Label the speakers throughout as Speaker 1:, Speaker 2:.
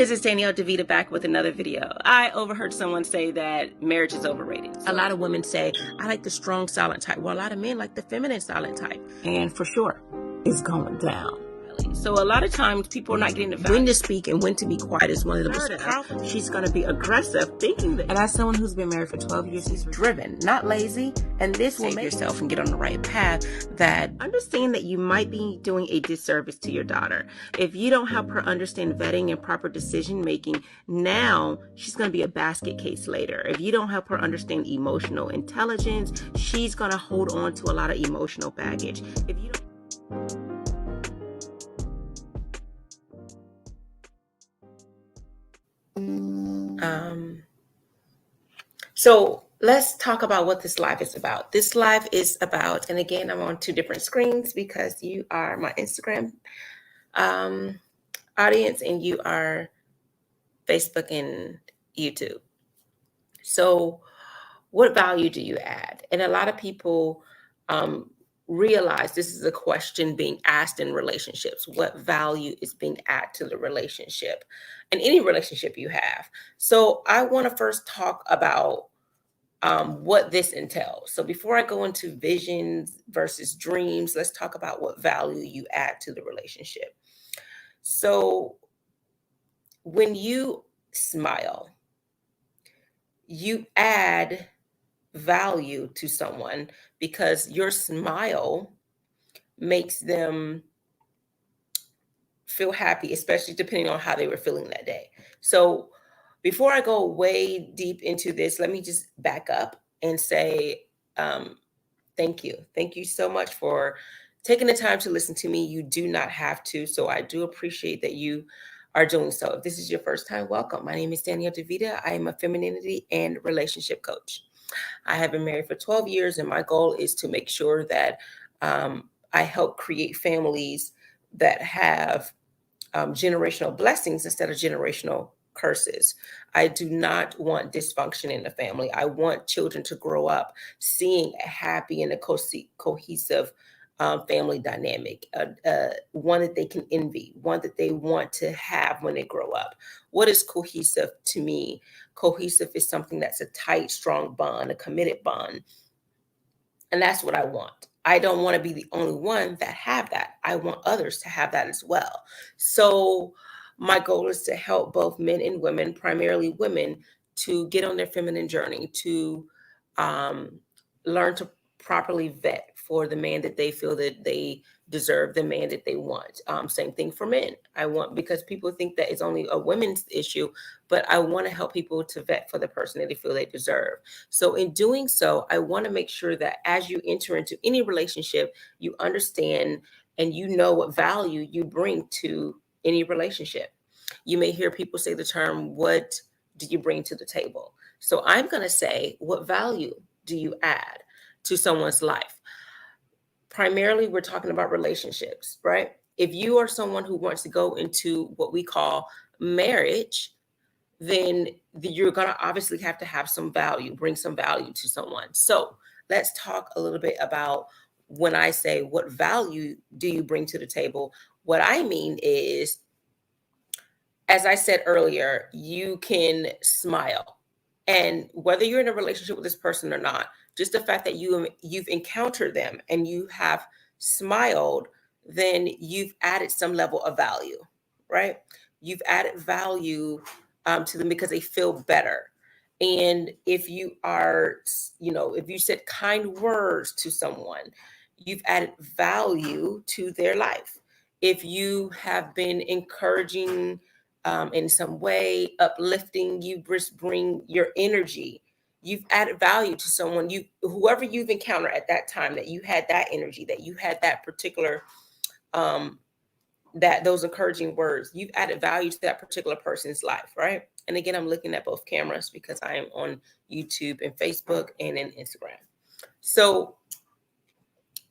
Speaker 1: Mrs. Danielle DeVita back with another video. I overheard someone say that marriage is overrated. A lot of women say, I like the strong silent type. Well, a lot of men like the feminine silent type. And for sure, it's going down. So a lot of times people are not getting the value. When to speak and when to be quiet is one of the most powerful. She's going to be aggressive, thinking that. And as someone who's been married for 12 years, she's driven, not lazy. And this will make yourself and get on the right path. That understand that you might be doing a disservice to your daughter. If you don't help her understand vetting and proper decision making, now she's going to be a basket case later. If you don't help her understand emotional intelligence, she's going to hold on to a lot of emotional baggage. If you don't. So let's talk about what this live is about. This live is about, and again, I'm on two different screens because you are my Instagram audience and you are Facebook and YouTube. So what value do you add? And a lot of people realize this is a question being asked in relationships. What value is being added to the relationship and any relationship you have? So I want to first talk about what this entails. So before I go into visions versus dreams, let's talk about what value you add to the relationship. So when you smile, you add value to someone because your smile makes them feel happy, especially depending on how they were feeling that day. So before I go way deep into this, let me just back up and say thank you. Thank you so much for taking the time to listen to me. You do not have to, so I do appreciate that you are doing so. If this is your first time, welcome. My name is Danielle DeVita. I am a femininity and relationship coach. I have been married for 12 years, and my goal is to make sure that I help create families that have generational blessings instead of generational curses. I do not want dysfunction in the family. I want children to grow up seeing a happy and a cohesive family dynamic, one that they can envy, one that they want to have when they grow up. What is cohesive to me? Cohesive is something that's a tight, strong bond, a committed bond. And that's what I want. I don't want to be the only one that have that. I want others to have that as well. So my goal is to help both men and women, primarily women, to get on their feminine journey, to learn to properly vet for the man that they feel that they deserve, the man that they want. Same thing for men. Because people think that it's only a women's issue, but I want to help people to vet for the person that they feel they deserve. So in doing so, I want to make sure that as you enter into any relationship, you understand and you know what value you bring to any relationship. You may hear people say the term, what do you bring to the table? So I'm going to say, what value do you add to someone's life? Primarily, we're talking about relationships, right? If you are someone who wants to go into what we call marriage, then you're going to obviously have to have some value, bring some value to someone. So let's talk a little bit about when I say, what value do you bring to the table? What I mean is, as I said earlier, you can smile. And whether you're in a relationship with this person or not, just the fact that you've encountered them and you have smiled, then you've added some level of value, right? You've added value to them because they feel better. And if you are, if you said kind words to someone, you've added value to their life. If you have been encouraging in some way, uplifting, you just bring your energy. You've added value to someone, whoever you've encountered at that time, that you had that energy, that you had that particular, those encouraging words. You've added value to that particular person's life, right? And again, I'm looking at both cameras because I am on YouTube and Facebook and in Instagram. So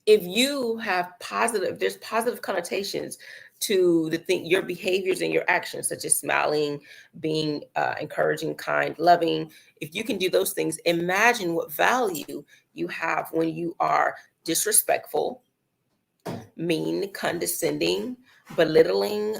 Speaker 1: if you have there's positive connotations to your behaviors and your actions, such as smiling, being encouraging, kind, loving. If you can do those things, imagine what value you have when you are disrespectful, mean, condescending, belittling,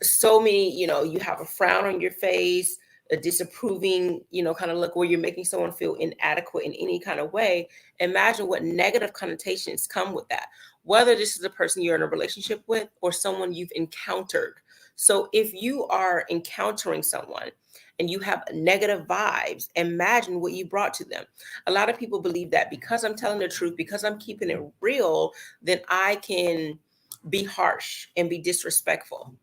Speaker 1: so many, you have a frown on your face, a disapproving, kind of look where you're making someone feel inadequate in any kind of way. Imagine what negative connotations come with that, whether this is a person you're in a relationship with or someone you've encountered. So if you are encountering someone and you have negative vibes, imagine what you brought to them. A lot of people believe that because I'm telling the truth, because I'm keeping it real, then I can be harsh and be disrespectful.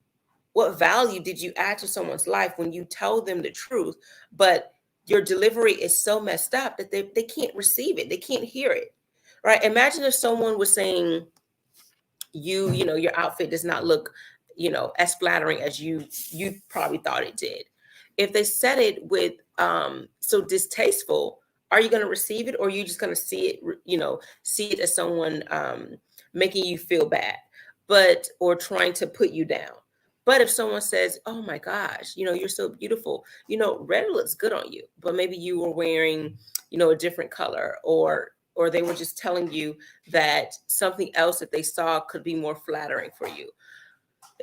Speaker 1: What value did you add to someone's life when you tell them the truth, but your delivery is so messed up that they can't receive it, they can't hear it, right? Imagine if someone was saying, your outfit does not look, as flattering as you probably thought it did. If they said it with so distasteful, are you going to receive it, or are you just going to see it, see it as someone making you feel bad, but or trying to put you down? But if someone says, oh my gosh, you're so beautiful, red looks good on you, but maybe you were wearing, a different color, or they were just telling you that something else that they saw could be more flattering for you,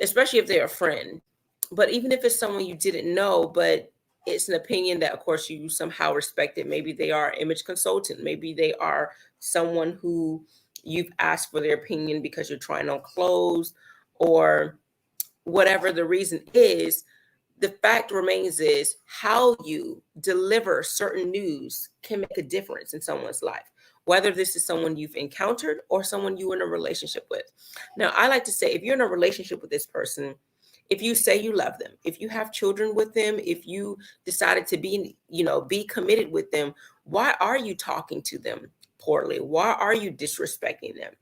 Speaker 1: especially if they're a friend. But even if it's someone you didn't know, but it's an opinion that, of course, you somehow respected. Maybe they are an image consultant. Maybe they are someone who you've asked for their opinion because you're trying on clothes, or whatever the reason is. The fact remains is how you deliver certain news can make a difference in someone's life, whether this is someone you've encountered or someone you're in a relationship with. Now, I like to say, if you're in a relationship with this person, if you say you love them, if you have children with them, if you decided to be committed with them, why are you talking to them poorly? Why are you disrespecting them?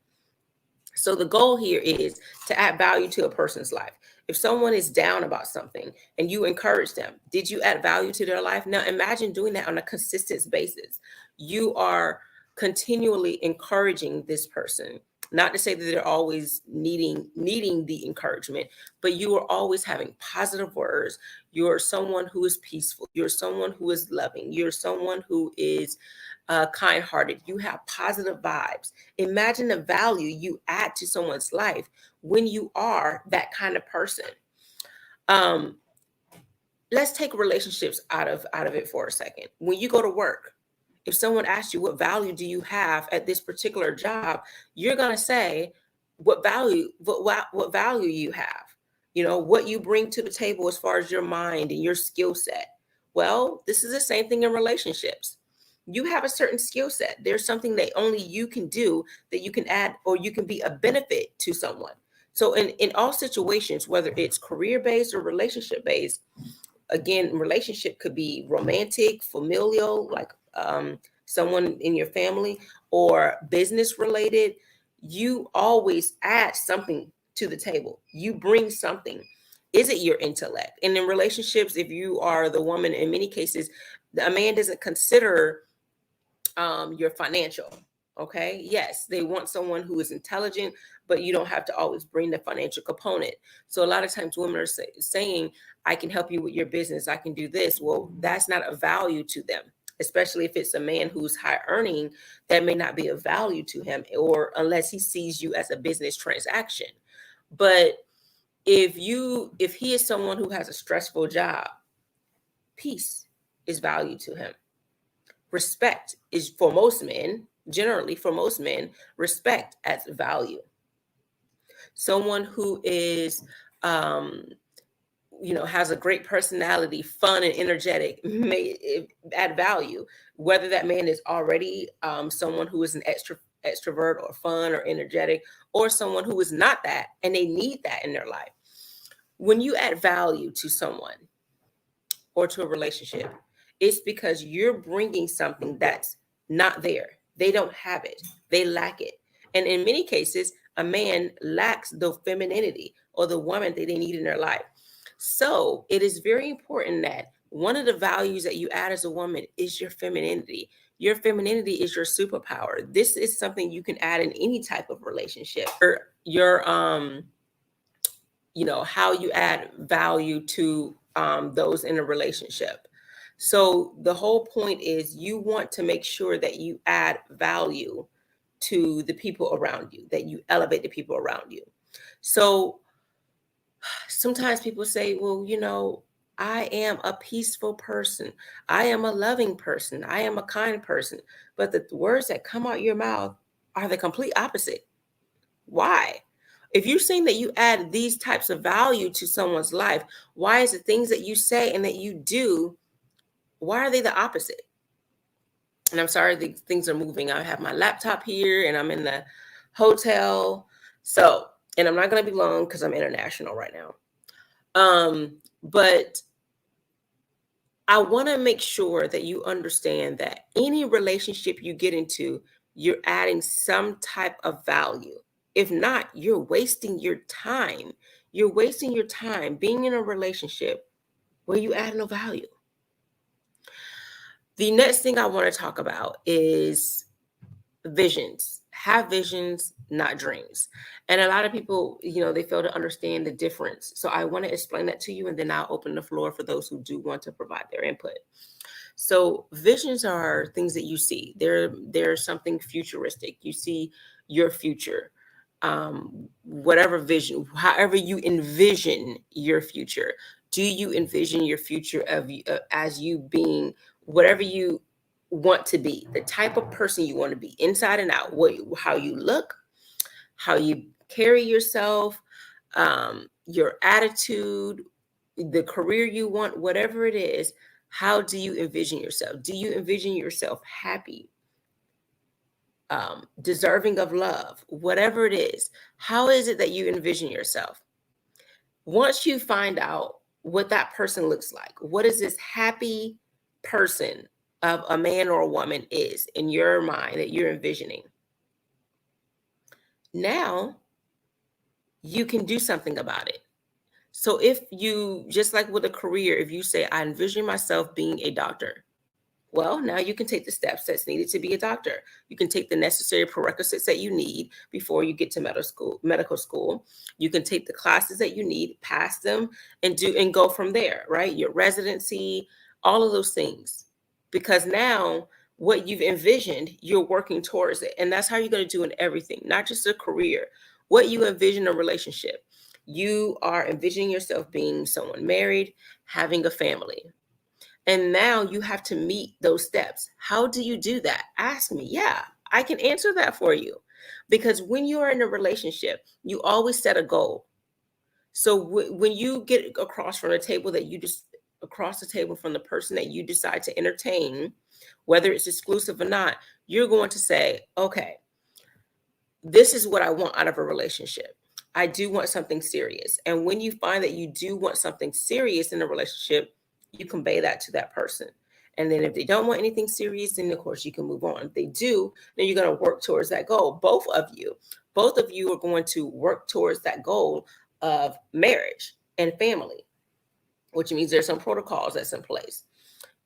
Speaker 1: So the goal here is to add value to a person's life. If someone is down about something and you encourage them, did you add value to their life? Now imagine doing that on a consistent basis. You are continually encouraging this person. Not to say that they're always needing the encouragement, but you are always having positive words. You're someone who is peaceful. You're someone who is loving. You're someone who is kind-hearted. You have positive vibes. Imagine the value you add to someone's life when you are that kind of person. Um, let's take relationships out of it for a second. When you go to work, if someone asks you what value do you have at this particular job, you're going to say what value you have, what you bring to the table as far as your mind and your skill set. Well, this is the same thing in relationships. You have a certain skill set. There's something that only you can do, that you can add, or you can be a benefit to someone. So in all situations, whether it's career based or relationship based, again, relationship could be romantic, familial, like someone in your family, or business related. You always add something to the table. You bring something. Is it your intellect? And in relationships, if you are the woman, in many cases, a man doesn't consider your financial. Okay. Yes, they want someone who is intelligent, but you don't have to always bring the financial component. So a lot of times women are saying, I can help you with your business, I can do this. Well, that's not a value to them, especially if it's a man who's high earning. That may not be of value to him, or unless he sees you as a business transaction. But if he is someone who has a stressful job, peace is value to him. Respect is, for most men, generally for most men, respect as value. Someone who is, has a great personality, fun and energetic, may add value. Whether that man is already someone who is an extrovert or fun or energetic, or someone who is not that and they need that in their life. When you add value to someone or to a relationship, it's because you're bringing something that's not there. They don't have it, they lack it. And in many cases, a man lacks the femininity or the woman that they need in their life. So it is very important that one of the values that you add as a woman is your femininity. Your femininity is your superpower. This is something you can add in any type of relationship. Your how you add value to those in a relationship. So the whole point is you want to make sure that you add value to the people around you, that you elevate the people around you. So Sometimes people say, well, I am a peaceful person. I am a loving person. I am a kind person. But the words that come out your mouth are the complete opposite. Why? If you're saying that you add these types of value to someone's life, why is the things that you say and that you do, why are they the opposite? And I'm sorry, things are moving. I have my laptop here and I'm in the hotel. So, and I'm not going to be long because I'm international right now. But I want to make sure that you understand that any relationship you get into, you're adding some type of value. If not, you're wasting your time. You're wasting your time being in a relationship where you add no value. The next thing I want to talk about is visions. Have visions, not dreams. And a lot of people, they fail to understand the difference. So I want to explain that to you, and then I'll open the floor for those who do want to provide their input. So visions are things that you see. They're something futuristic. You see your future. Whatever vision, however you envision your future. Do you envision your future as you being whatever you want to be, the type of person you want to be, inside and out, how you look, how you carry yourself, your attitude, the career you want, whatever it is? How do you envision yourself? Do you envision yourself happy, deserving of love, whatever it is? How is it that you envision yourself? Once you find out what that person looks like, what is this happy person of a man or a woman is in your mind that you're envisioning, now you can do something about it. So if you, just like with a career, if you say, I envision myself being a doctor, well, now you can take the steps that's needed to be a doctor. You can take the necessary prerequisites that you need before you get to medical school. You can take the classes that you need, pass them, and go from there, right? Your residency, all of those things. Because now what you've envisioned, you're working towards it. And that's how you're going to do in everything, not just a career. What you envision a relationship. You are envisioning yourself being someone married, having a family. And now you have to meet those steps. How do you do that? Ask me. Yeah, I can answer that for you. Because when you are in a relationship, you always set a goal. So when you get across from the table that you just across the table from the person that you decide to entertain, whether it's exclusive or not, you're going to say, okay, this is what I want out of a relationship. I do want something serious. And when you find that you do want something serious in a relationship, you convey that to that person. And then if they don't want anything serious, then of course you can move on. If they do, then you're going to work towards that goal. Both of you are going to work towards that goal of marriage and family, which means there's some protocols that's in place.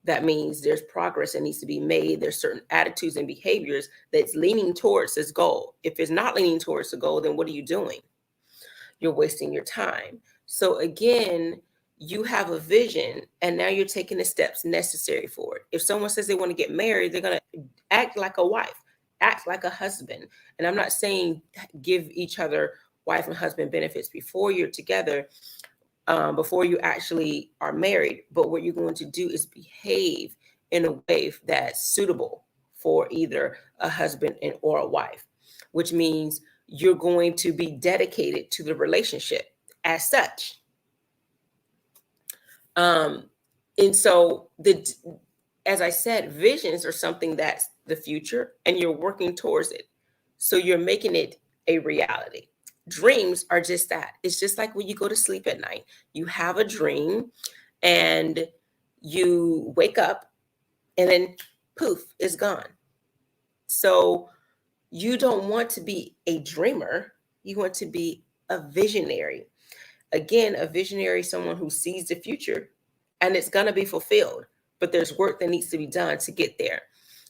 Speaker 1: That means there's progress that needs to be made. There's certain attitudes and behaviors that's leaning towards this goal. If it's not leaning towards the goal, then what are you doing? You're wasting your time. So again, you have a vision and now you're taking the steps necessary for it. If someone says they want to get married, they're going to act like a wife, act like a husband. And I'm not saying give each other wife and husband benefits before you're together, before you actually are married. But what you're going to do is behave in a way that's suitable for either a husband or a wife, which means you're going to be dedicated to the relationship as such. And so as I said, visions are something that's the future and you're working towards it. So you're making it a reality. Dreams are just that. It's just like when you go to sleep at night, you have a dream and you wake up and then poof, it's gone. So you don't want to be a dreamer. You want to be a visionary. Again, a visionary is someone who sees the future and it's going to be fulfilled, but there's work that needs to be done to get there.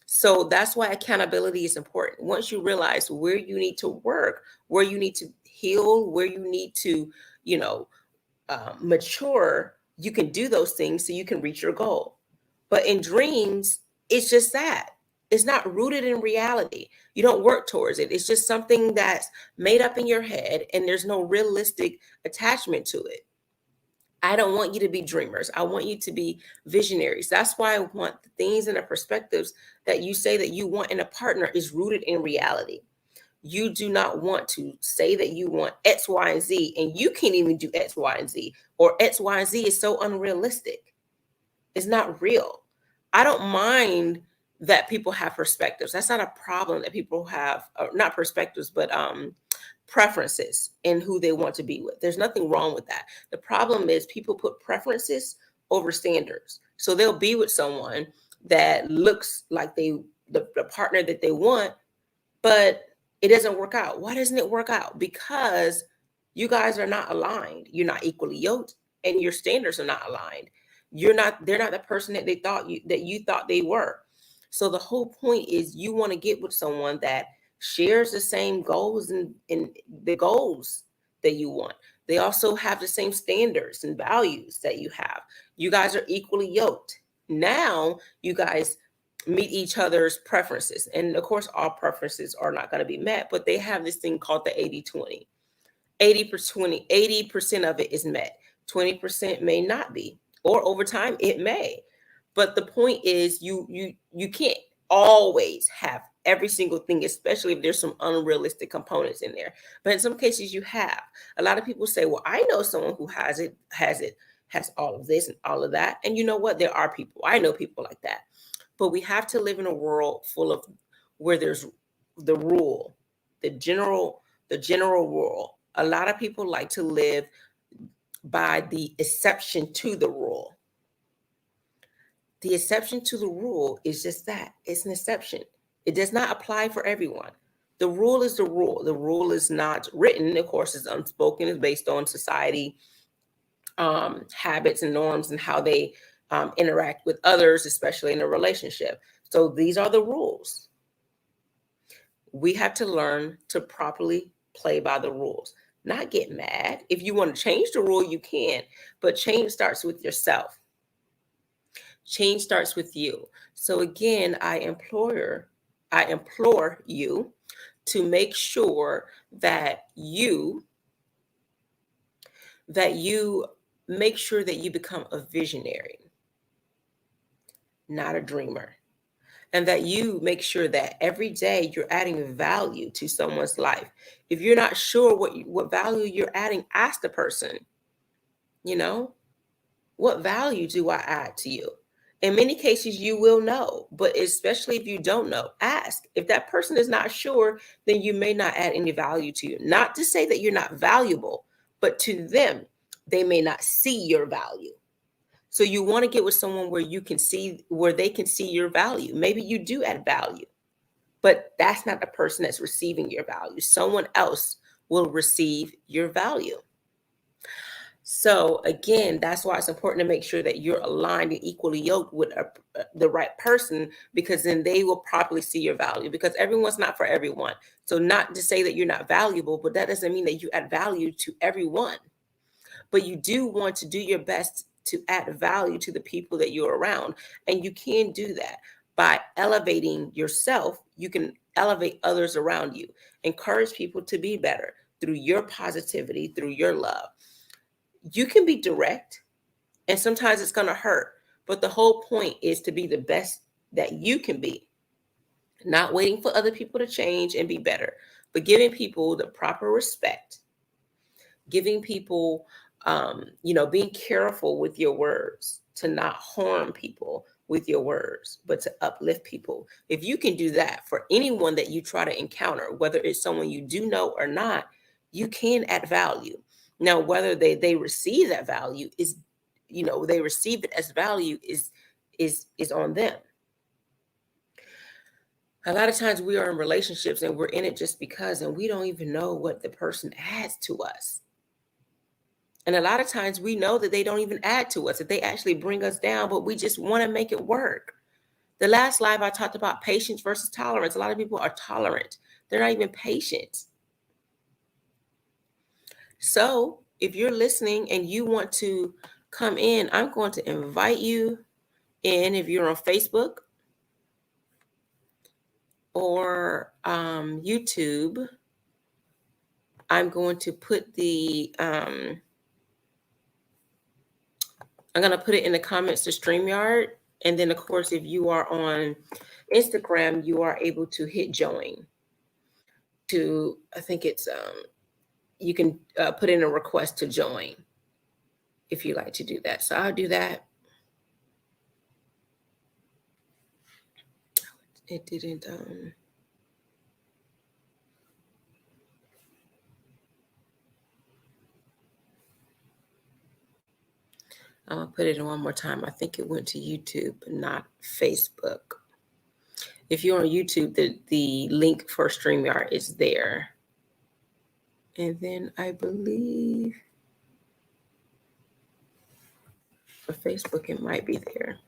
Speaker 1: So that's why accountability is important. Once you realize where you need to work, where you need to heal, where you need to, mature, you can do those things so you can reach your goal. But in dreams, it's just that. It's not rooted in reality. You don't work towards it. It's just something that's made up in your head and there's no realistic attachment to it. I don't want you to be dreamers. I want you to be visionaries. That's why I want the things and the perspectives that you say that you want in a partner is rooted in reality. You do not want to say that you want X, Y, and Z, and you can't even do X, Y, and Z, or X, Y, and Z is so unrealistic. It's not real. I don't mind that people have perspectives. That's not a problem that people have, not perspectives, but preferences in who they want to be with. There's nothing wrong with that. The problem is people put preferences over standards. So they'll be with someone that looks like the partner that they want, but it doesn't work out. Why doesn't it work out? Because you guys are not aligned. You're not equally yoked, and your standards are not aligned. They're not the person that you thought they were. So the whole point is you want to get with someone that shares the same goals and the goals that you want. They also have the same standards and values that you have. You guys are equally yoked. Now you guys meet each other's preferences. And of course, all preferences are not going to be met, but they have this thing called the 80-20. 80% of it is met. 20% may not be. Or over time it may. But the point is you can't always have every single thing, especially if there's some unrealistic components in there. But in some cases you have. A lot of people say, well, I know someone who has all of this and all of that. And you know what? There are people. I know people like that. But we have to live in a world full of where there's the rule, the general rule. A lot of people like to live by the exception to the rule. The exception to the rule is just that. It's an exception. It does not apply for everyone. The rule is the rule. The rule is not written. Of course, it's unspoken. It's based on society, habits and norms and how they interact with others, especially in a relationship. So these are the rules. We have to learn to properly play by the rules, not get mad. If you want to change the rule, you can, but change starts with yourself. Change starts with you. So again, I implore you to make sure that you make sure that you become a visionary, not a dreamer. And that you make sure that every day you're adding value to someone's life. If you're not sure what value you're adding, ask the person, what value do I add to you? In many cases, you will know, but especially if you don't know, ask. If that person is not sure, then you may not add any value to you. Not to say that you're not valuable, but to them, they may not see your value. So you want to get with someone where they can see your value. Maybe you do add value, but that's not the person that's receiving your value. Someone else will receive your value. So again, that's why it's important to make sure that you're aligned and equally yoked with the right person, because then they will properly see your value, because everyone's not for everyone. So not to say that you're not valuable, but that doesn't mean that you add value to everyone. But you do want to do your best to add value to the people that you're around. And you can do that by elevating yourself. You can elevate others around you. Encourage people to be better through your positivity, through your love. You can be direct, and sometimes it's going to hurt. But the whole point is to be the best that you can be. Not waiting for other people to change and be better, but giving people the proper respect. Giving people being careful with your words, to not harm people with your words, but to uplift people. If you can do that for anyone that you try to encounter, whether it's someone you do know or not, you can add value. Now, whether they receive that value they receive it as value is on them. A lot of times we are in relationships and we're in it just because, and we don't even know what the person adds to us. And a lot of times we know that they don't even add to us, that they actually bring us down, but we just want to make it work. The last live I talked about patience versus tolerance. A lot of people are tolerant. They're not even patient. So if you're listening and you want to come in, I'm going to invite you in. If you're on Facebook, or YouTube, I'm going to put I'm going to put it in the comments to StreamYard. And then, of course, if you are on Instagram, you are able to hit join. I think it's, you can put in a request to join if you like to do that. So I'll do that. It didn't. I'm going to put it in one more time. I think it went to YouTube, but not Facebook. If you're on YouTube, the link for StreamYard is there. And then I believe for Facebook, it might be there.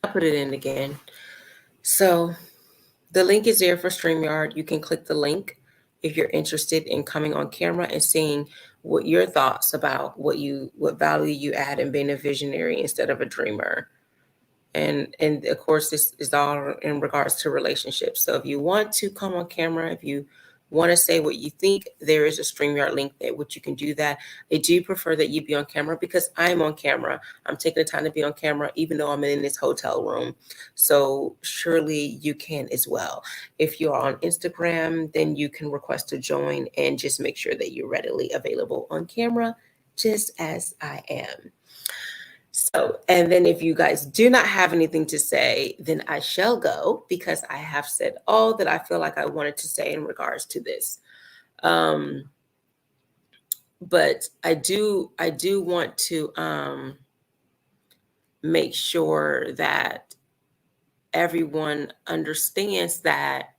Speaker 1: I'll put it in again. So the link is there for StreamYard. You can click the link if you're interested in coming on camera and seeing what your thoughts about what value you add in being a visionary instead of a dreamer. And of course, this is all in regards to relationships. So if you want to come on camera, if you want to say what you think, there is a StreamYard link there, which you can do that. I do prefer that you be on camera because I'm on camera. I'm taking the time to be on camera, even though I'm in this hotel room. So surely you can as well. If you're on Instagram, then you can request to join and just make sure that you're readily available on camera, just as I am. So, and then if you guys do not have anything to say, then I shall go because I have said all that I feel like I wanted to say in regards to this. But I do want to make sure that everyone understands that.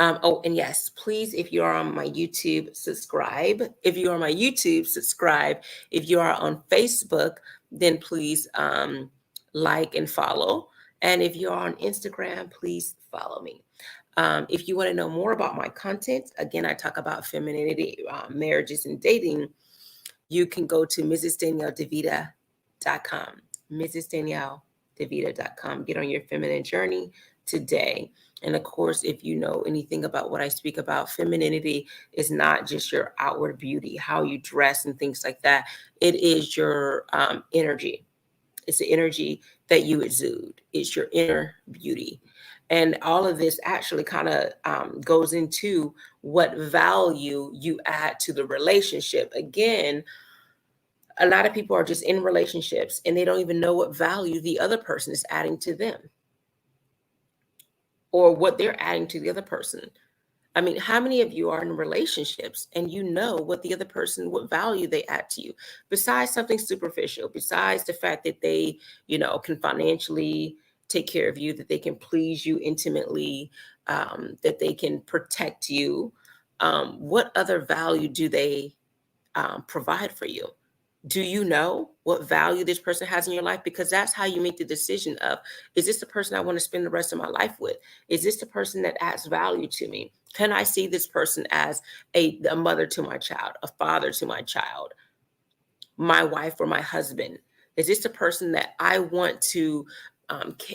Speaker 1: Oh, and yes, please, if you are on my YouTube, subscribe. If you are on my YouTube, subscribe. If you are on Facebook, then please like and follow. And if you're on Instagram, please follow me. If you want to know more about my content, again, I talk about femininity, marriages, and dating. You can go to mrsdanielledevita.com. mrsdanielledevita.com. Get on your feminine journey today. And of course, if you know anything about what I speak about, femininity is not just your outward beauty, how you dress and things like that. It is your energy. It's the energy that you exude. It's your inner beauty. And all of this actually kind of goes into what value you add to the relationship. Again, a lot of people are just in relationships and they don't even know what value the other person is adding to them or what they're adding to the other person. I mean, how many of you are in relationships and you know what the other person, what value they add to you, besides something superficial, besides the fact that they, can financially take care of you, that they can please you intimately, that they can protect you. What other value do they provide for you? Do you know what value this person has in your life? Because that's how you make the decision of, is this the person I want to spend the rest of my life with? Is this the person that adds value to me? Can I see this person as a mother to my child, a father to my child, my wife or my husband? Is this the person that I want to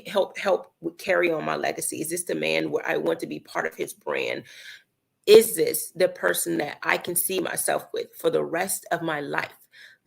Speaker 1: help carry on my legacy? Is this the man where I want to be part of his brand? Is this the person that I can see myself with for the rest of my life?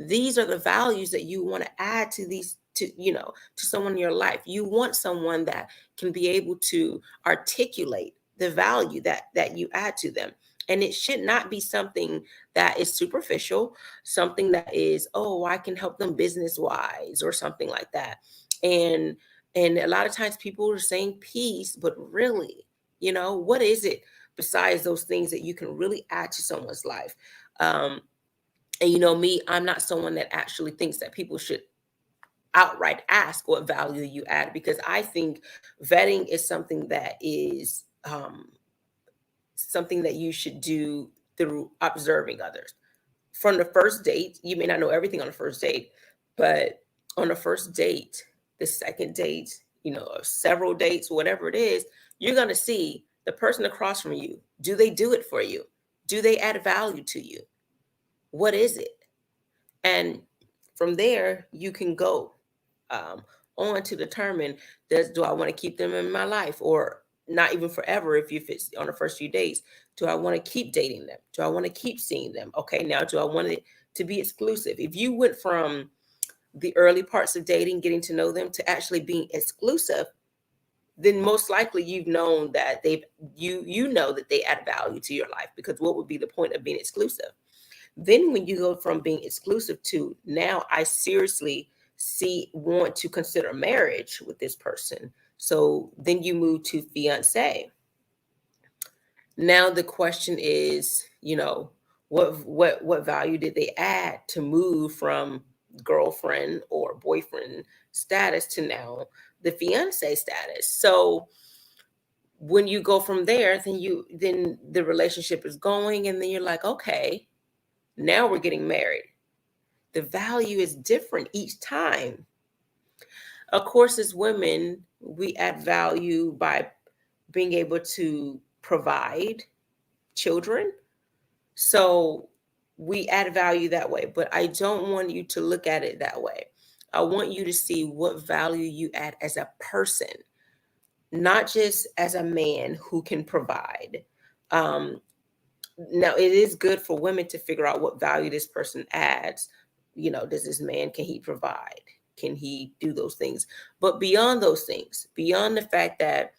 Speaker 1: These are the values that you want to add to to someone in your life. You want someone that can be able to articulate the value that you add to them. And it should not be something that is superficial, something that is, oh, I can help them business wise or something like that. And a lot of times people are saying peace, but really, what is it besides those things that you can really add to someone's life? And me, I'm not someone that actually thinks that people should outright ask what value you add, because I think vetting is something that is something that you should do through observing others. From the first date, you may not know everything on the first date, but on the first date, the second date, several dates, whatever it is, you're going to see the person across from you. Do they do it for you? Do they add value to you? What is it? And from there, you can go on to determine, do I want to keep them in my life, or not even forever if it's on the first few days. Do I want to keep dating them? Do I want to keep seeing them? Okay, now do I want it to be exclusive? If you went from the early parts of dating, getting to know them, to actually being exclusive, then most likely you've known that you know that they add value to your life, because what would be the point of being exclusive? Then when you go from being exclusive to, now I seriously want to consider marriage with this person. So then you move to fiance. Now the question is, what value did they add to move from girlfriend or boyfriend status to now the fiance status? So when you go from there, then the relationship is going, and then you're like, okay, now we're getting married. The value is different each time. Of course, as women, we add value by being able to provide children. So we add value that way, but I don't want you to look at it that way. I want you to see what value you add as a person, not just as a man who can provide. Now, it is good for women to figure out what value this person adds. Does this man, can he provide? Can he do those things? But beyond those things, beyond the fact that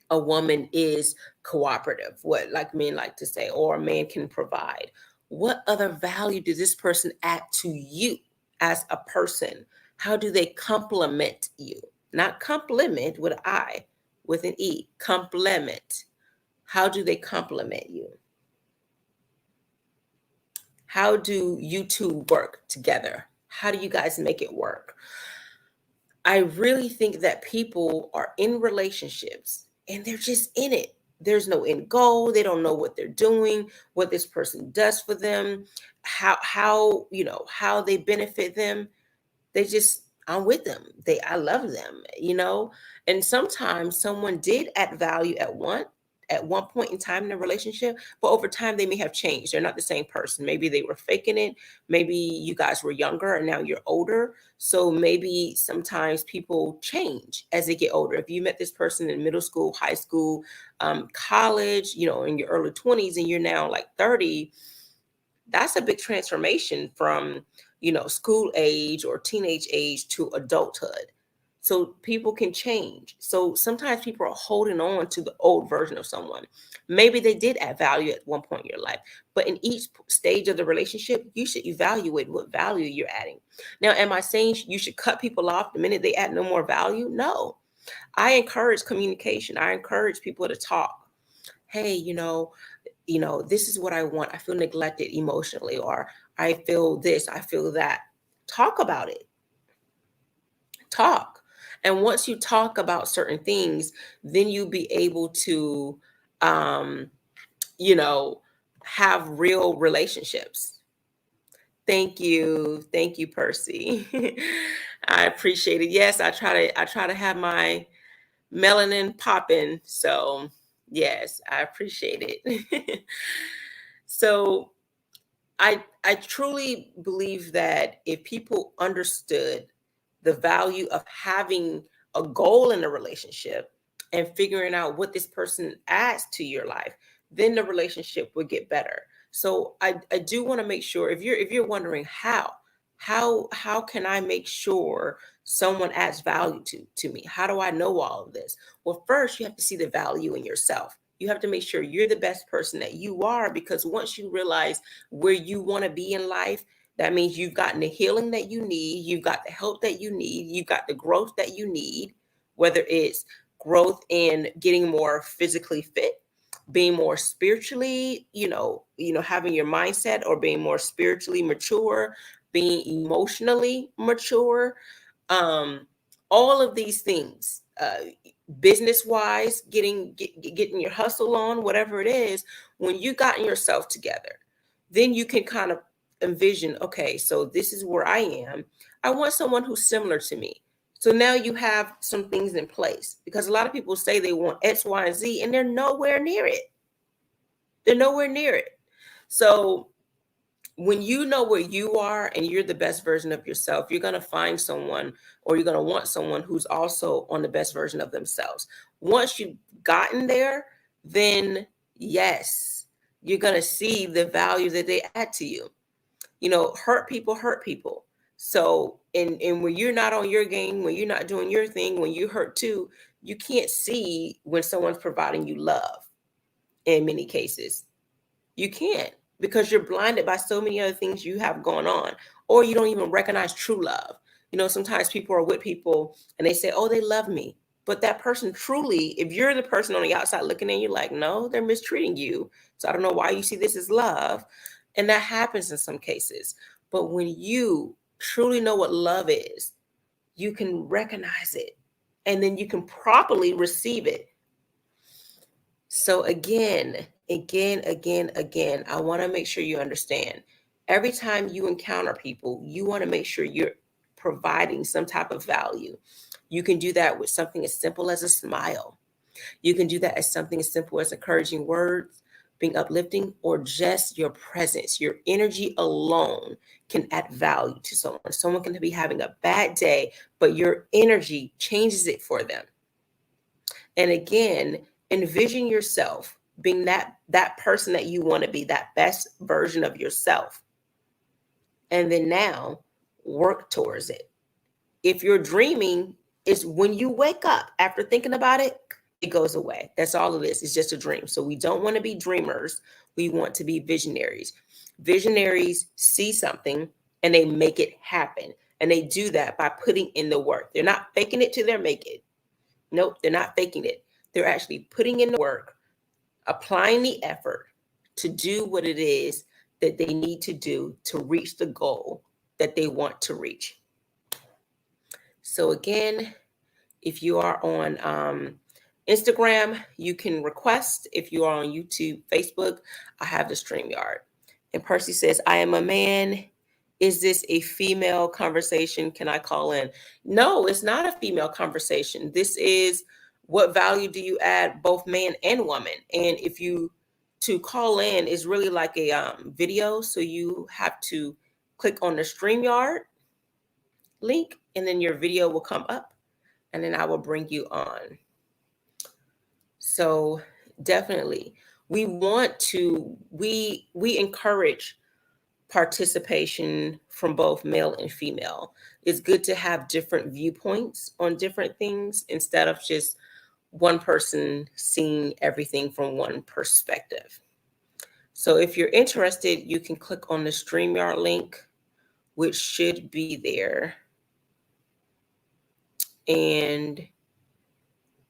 Speaker 1: a woman is cooperative, what like men like to say, or a man can provide, what other value does this person add to you as a person? How do they complement you? Not compliment with an I, with an E. Complement. How do they complement you? How do you two work together? How do you guys make it work? I really think that people are in relationships and they're just in it. There's no end goal. They don't know what they're doing, what this person does for them, how they benefit them. I'm with them. I love them. And sometimes someone did add value at one point in time in a relationship, but over time they may have changed. They're not the same person. Maybe they were faking it. Maybe you guys were younger and now you're older. So maybe sometimes people change as they get older. If you met this person in middle school, high school, college, in your early 20s, and you're now like 30, that's a big transformation from school age or teenage age to adulthood. So people can change. So sometimes people are holding on to the old version of someone. Maybe they did add value at one point in your life, but in each stage of the relationship, you should evaluate what value you're adding. Now, am I saying you should cut people off the minute they add no more value? No. I encourage communication. I encourage people to talk. Hey, this is what I want. I feel neglected emotionally, or I feel this, I feel that. Talk about it. Talk. And once you talk about certain things, then you'll be able to, um, you know, have real relationships. Thank you. Thank you, Percy. I appreciate it. Yes, I try to have my melanin popping. So yes, I appreciate it. So I truly believe that if people understood the value of having a goal in a relationship and figuring out what this person adds to your life, then the relationship would get better. So I do want to make sure, if you're wondering how can I make sure someone adds value to me? How do I know all of this? Well, first you have to see the value in yourself. You have to make sure you're the best person that you are, because once you realize where you want to be in life, that means you've gotten the healing that you need, you've got the help that you need, you've got the growth that you need, whether it's growth in getting more physically fit, being more spiritually, having your mindset, or being more spiritually mature, being emotionally mature, um, all of these things, business wise, getting your hustle on, whatever it is. When you gotten yourself together, then you can kind of envision, okay, so this is where I am. I want someone who's similar to me. So now you have some things in place, because a lot of people say they want X, Y, and Z, and they're nowhere near it. They're nowhere near it. So when you know where you are and you're the best version of yourself, you're going to find someone, or you're going to want someone who's also on the best version of themselves. Once you've gotten there, then yes, you're going to see the value that they add to you. You know, hurt people hurt people. So, and when you're not on your game, when you're not doing your thing, when you hurt too, you can't see when someone's providing you love in many cases. You can't, because you're blinded by so many other things you have going on, or you don't even recognize true love. You know, sometimes people are with people and they say, oh, they love me. But that person truly, if you're the person on the outside looking in, you're like, no, they're mistreating you. So I don't know why you see this as love. And that happens in some cases. But when you truly know what love is, you can recognize it, and then you can properly receive it. So again, I want to make sure you understand. Every time you encounter people, you want to make sure you're providing some type of value. You can do that with something as simple as a smile. You can do that as something as simple as encouraging words, being uplifting, or just your presence. Your energy alone can add value to someone. Someone can be having a bad day, but your energy changes it for them. And again, envision yourself being that person that you want to be, that best version of yourself. And then now work towards it. If you're dreaming, is when you wake up after thinking about it, it goes away. That's all it is. It's just a dream. So we don't want to be dreamers. We want to be visionaries. Visionaries see something and they make it happen. And they do that by putting in the work. They're not faking it till they make it. Nope, they're not faking it. They're actually putting in the work, applying the effort to do what it is that they need to do to reach the goal that they want to reach. So again, if you are on Instagram, you can request. If you are on YouTube, Facebook, I have the StreamYard. And Percy says, I am a man. Is this a female conversation? Can I call in? No, it's not a female conversation. This is, what value do you add, both man and woman? And if you, to call in is really like a video. So you have to click on the StreamYard link, and then your video will come up, and then I will bring you on. So definitely, we want to, we encourage participation from both male and female. It's good to have different viewpoints on different things instead of just one person seeing everything from one perspective. So if you're interested, you can click on the StreamYard link, which should be there. And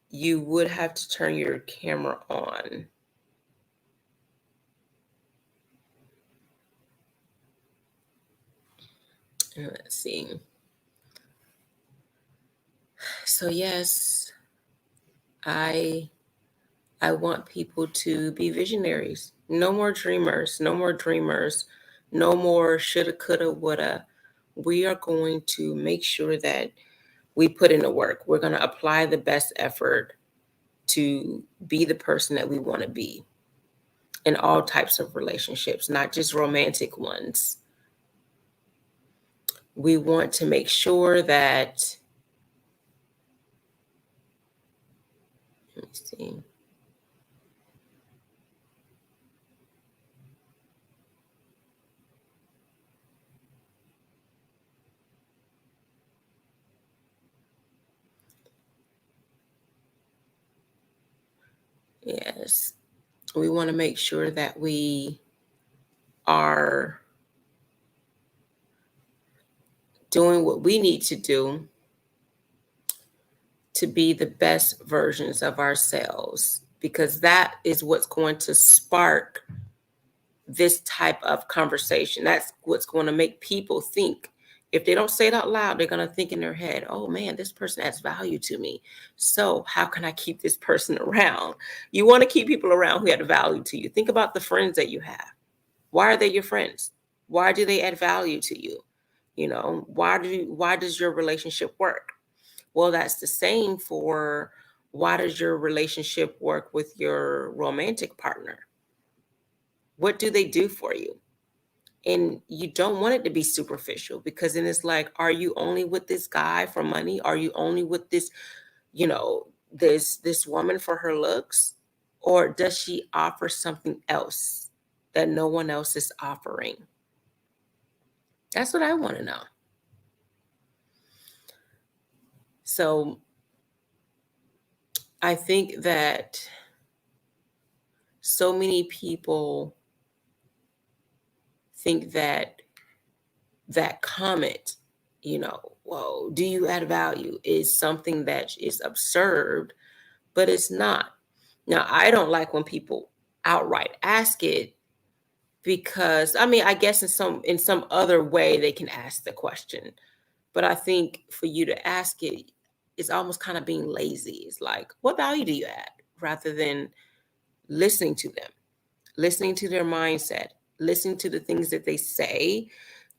Speaker 1: you would have to turn your camera on. Let's see. So yes, I want people to be visionaries. No more dreamers, no more dreamers, no more shoulda, coulda, woulda. We are going to make sure that we put in the work. We're going to apply the best effort to be the person that we want to be in all types of relationships, not just romantic ones. We want to make sure that, let me see. Yes, we want to make sure that we are doing what we need to do to be the best versions of ourselves, because that is what's going to spark this type of conversation. That's what's going to make people think. If they don't say it out loud, they're going to think in their head, oh man, this person adds value to me. So how can I keep this person around? You want to keep people around who add value to you. Think about the friends that you have. Why are they your friends? Why do they add value to you? You know, why does your relationship work? Well, that's the same for, why does your relationship work with your romantic partner? What do they do for you? And you don't want it to be superficial, because then it's like, are you only with this guy for money? Are you only with this, this woman for her looks? Or does she offer something else that no one else is offering? That's what I want to know. So I think that so many people think that comment, whoa, do you add value, is something that is absurd, but it's not. Now, I don't like when people outright ask it, because I mean, I guess in some other way they can ask the question. But I think for you to ask it, it's almost kind of being lazy. It's like, what value do you add? Rather than listening to them, listening to their mindset, listening to the things that they say,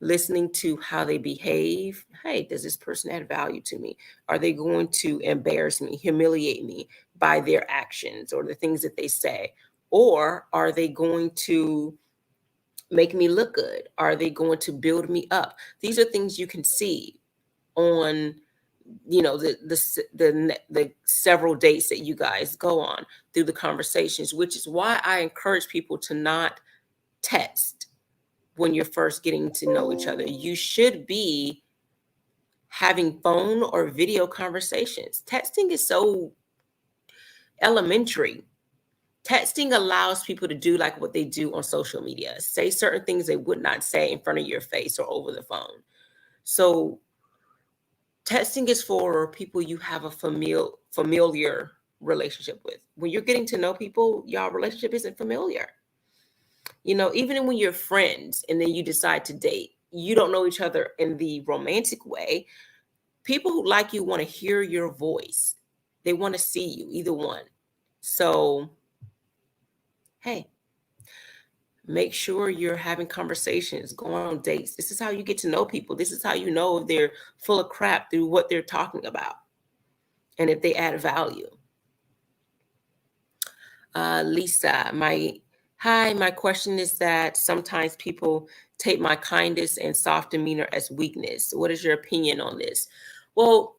Speaker 1: listening to how they behave. Hey, does this person add value to me? Are they going to embarrass me, humiliate me by their actions or the things that they say? Or are they going to make me look good? Are they going to build me up? These are things you can see on the several dates that you guys go on, through the conversations, which is why I encourage people to not text when you're first getting to know each other. You should be having phone or video conversations. Texting is so elementary. Texting allows people to do like what they do on social media, say certain things they would not say in front of your face or over the phone. So texting is for people you have a familiar relationship with. When you're getting to know people, y'all relationship isn't familiar. Even when you're friends and then you decide to date, you don't know each other in the romantic way. People who like you want to hear your voice. They want to see you, either one. So, hey, make sure you're having conversations, going on dates. This is how you get to know people. This is how you know if they're full of crap through what they're talking about and if they add value. Lisa, my question is that sometimes people take my kindness and soft demeanor as weakness. What is your opinion on this? Well,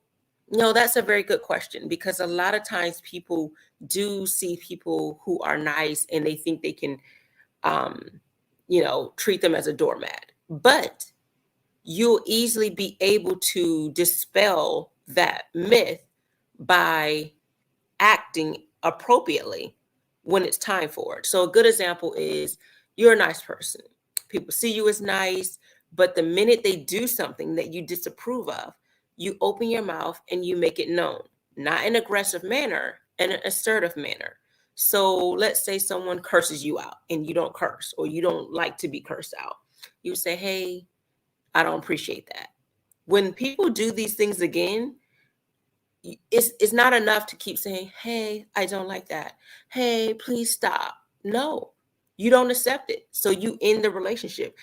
Speaker 1: no, that's a very good question, because a lot of times people do see people who are nice and they think they can, um, treat them as a doormat. But you'll easily be able to dispel that myth by acting appropriately when it's time for it. So a good example is, you're a nice person. People see you as nice, but the minute they do something that you disapprove of, you open your mouth and you make it known, not in an aggressive manner, in an assertive manner. So let's say someone curses you out and you don't curse, or you don't like to be cursed out. You say, hey, I don't appreciate that. When people do these things again, it's not enough to keep saying, hey, I don't like that. Hey, please stop. No, you don't accept it. So you end the relationship.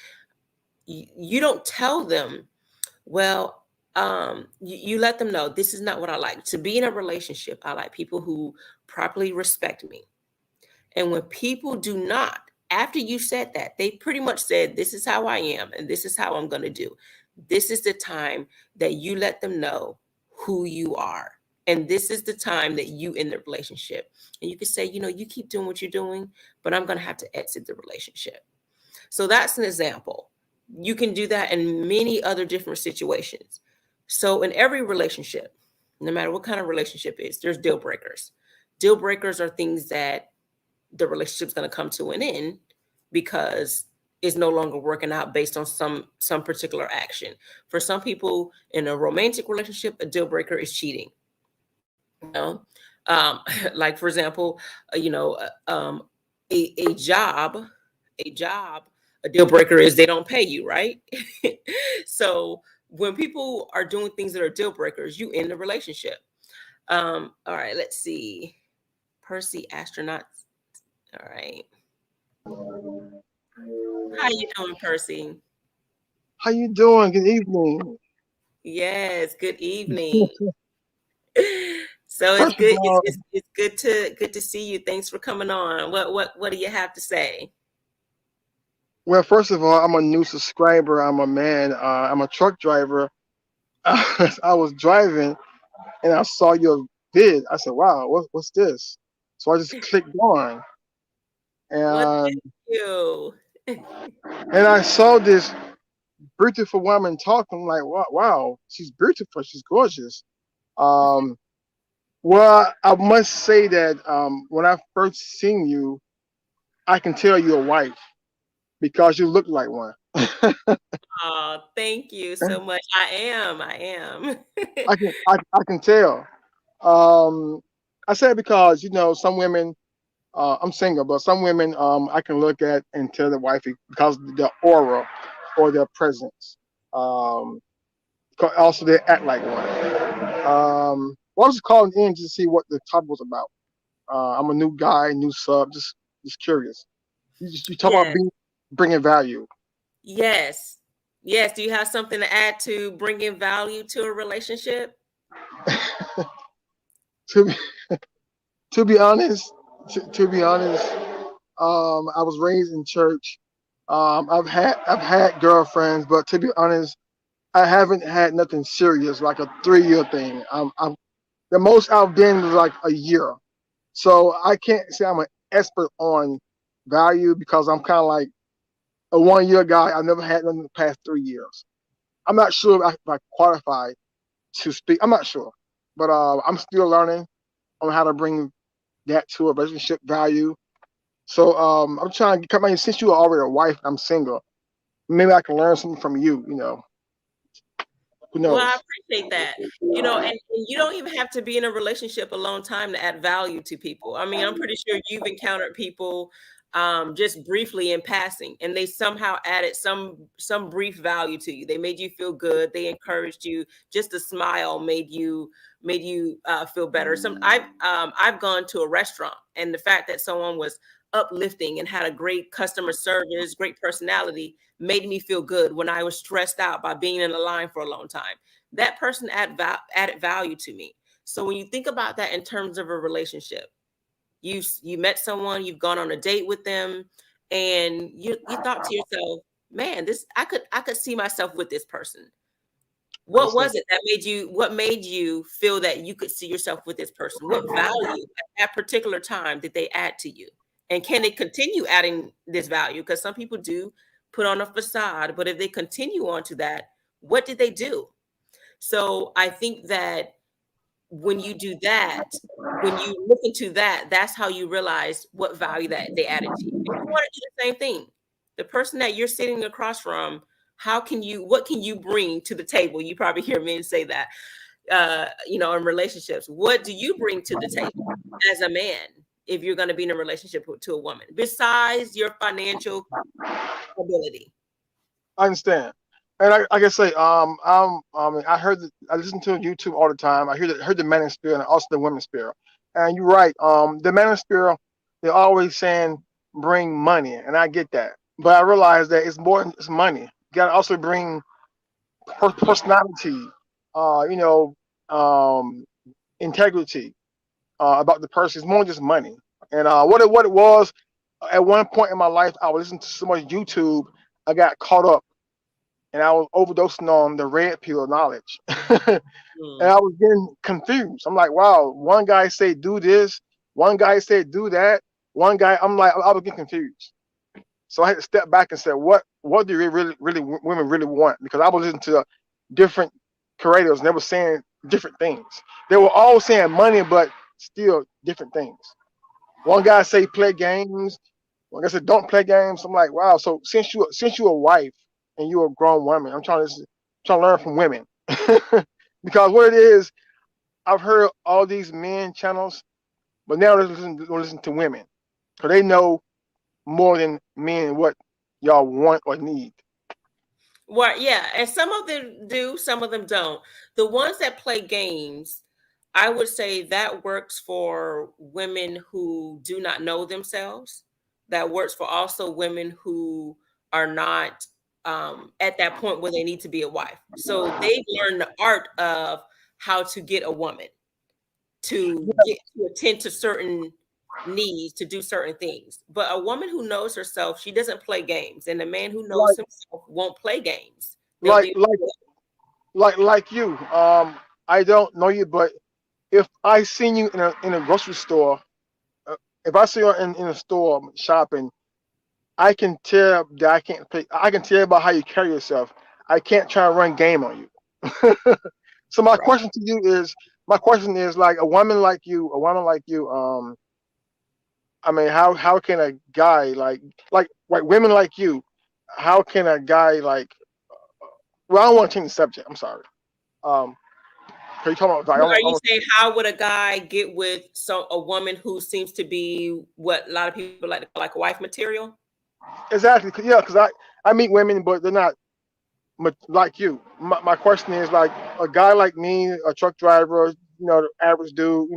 Speaker 1: You don't tell them, well, you let them know, this is not what I like. To be in a relationship, I like people who properly respect me. And when people do not, after you said that, they pretty much said, this is how I am and this is how I'm going to do. This is the time that you let them know who you are. And this is the time that you end the relationship. And you can say, you keep doing what you're doing, but I'm going to have to exit the relationship. So that's an example. You can do that in many other different situations. So in every relationship, no matter what kind of relationship it is, there's deal breakers. Deal breakers are things that the relationship's going to come to an end because it's no longer working out based on some particular action. For some people in a romantic relationship, a deal breaker is cheating. You know, um, like for example, a job, a job, a deal breaker is they don't pay you, right? So when people are doing things that are deal breakers, you end the relationship. All right, let's see. Percy astronaut. All right. How you doing, Percy?
Speaker 2: How you doing? Good evening.
Speaker 1: Yes, good evening. So it's
Speaker 2: First of
Speaker 1: good. It's,
Speaker 2: all,
Speaker 1: it's it's good to see you. Thanks for coming on. What do you have to say?
Speaker 2: Well, first of all, I'm a new subscriber. I'm a man. I'm a truck driver. I was driving and I saw your vid. I said, "Wow, what's this?" So I just clicked on,
Speaker 1: Well,
Speaker 2: and
Speaker 1: thank you.
Speaker 2: I saw this beautiful woman talking. I'm like, "Wow, wow, she's beautiful. She's gorgeous." Um, well, I must say that when I first seen you, I can tell you're a wife because you look like one.
Speaker 1: Oh, thank you so much. I am.
Speaker 2: I can tell. Um, I say it because some women. I'm single, but some women I can look at and tell the wifey because of the aura or their presence. Um, also, they act like one. Well, I was just calling in to see what the topic was about. I'm a new guy, new sub, just curious. You talk about
Speaker 1: Yes.
Speaker 2: bringing value.
Speaker 1: Yes. Yes. Do you have something to add to bringing value to a relationship?
Speaker 2: to be, to be honest, to be honest, I was raised in church. I've had girlfriends, but to be honest, I haven't had nothing serious like a 3 year thing. The most I've been was like a year. So I can't say I'm an expert on value because I'm kind of like a 1 year guy. I've never had none in the past 3 years. I'm not sure if I qualify to speak. I'm not sure, but I'm still learning on how to bring that to a relationship value. So I'm trying to come in since you are already a wife. I'm single. Maybe I can learn something from you. Who
Speaker 1: Well, I
Speaker 2: knows?
Speaker 1: appreciate that. And you don't even have to be in a relationship a long time to add value to people. I mean, I'm pretty sure you've encountered people just briefly in passing, and they somehow added some brief value to you. They made you feel good. They encouraged you. Just a smile made you feel better. I've gone to a restaurant, and the fact that someone was uplifting and had a great customer service, great personality, made me feel good when I was stressed out by being in a line for a long time. That person added value to me. So when you think about that in terms of a relationship, you met someone, you've gone on a date with them, and you thought to yourself, man, this I could see myself with this person.
Speaker 2: I
Speaker 1: What
Speaker 2: understand.
Speaker 1: was it that made you feel that you could see yourself with this person? What value at that particular time did they add to you? And can they continue adding this value? Because some people do put on a facade, but if they continue on to that, what did they do? So I think that when you do that, when you look into that, that's how you realize what value that they added to you. And you want to do the same thing. The person that you're sitting across from, what can you bring to the table? You probably hear men say that, in relationships. What do you bring to the table as a man if you're going to be in a relationship to a woman besides your financial ability?
Speaker 2: I understand. And like I say, I heard I listen to YouTube all the time. Heard the manosphere and also the womensphere. And you're right. The manosphere, they're always saying bring money, and I get that. But I realize that it's more than just money. You gotta also bring personality, uh, you know, um, integrity about the person. It's more than just money. And what it was at one point in my life, I was listening to so much YouTube, I got caught up and I was overdosing on the red pill knowledge. And I
Speaker 1: Mm.
Speaker 2: was getting confused. I'm like, wow, one guy said do this, one guy said do that, one guy. I'm like, I was getting confused. So I had to step back and say, what do really women really want? Because I was listening to different creators and they were saying different things. They were all saying money, but still different things. One guy say play games. One guy said don't play games. I'm like, wow. So since you're a wife and you're a grown woman, I'm trying to learn from women because what it is, I've heard all these men channels, but now listen to women because they know more than men what y'all want or need.
Speaker 1: Well, yeah, and some of them do, some of them don't. The ones that play games, I would say that works for women who do not know themselves. That works for also women who are not at that point where they need to be a wife. So they've learned the art of how to get a woman to get to attend to certain needs to do certain things. But a woman who knows herself, she doesn't play games. And a man who knows
Speaker 2: Like
Speaker 1: himself won't play games. They'll
Speaker 2: like
Speaker 1: do
Speaker 2: like like you. I don't know you, but if I seen you in a grocery store, uh, if I see you in a store shopping, I can tell that I can't play. I can tell by how you carry yourself. I can't try to run game on you. So
Speaker 1: right.
Speaker 2: my question is like a woman like you. I mean, how can a guy like women like you? How can a guy like? Well, I don't want to change the subject. I'm sorry. Um, Cause you talking about like
Speaker 1: No, are you saying how would a guy get with a woman who seems to be what a lot of people like to call like wife material?
Speaker 2: exactly. Yeah, because I meet women, but they're not like you. My question is like a guy like me, a truck driver, the average dude,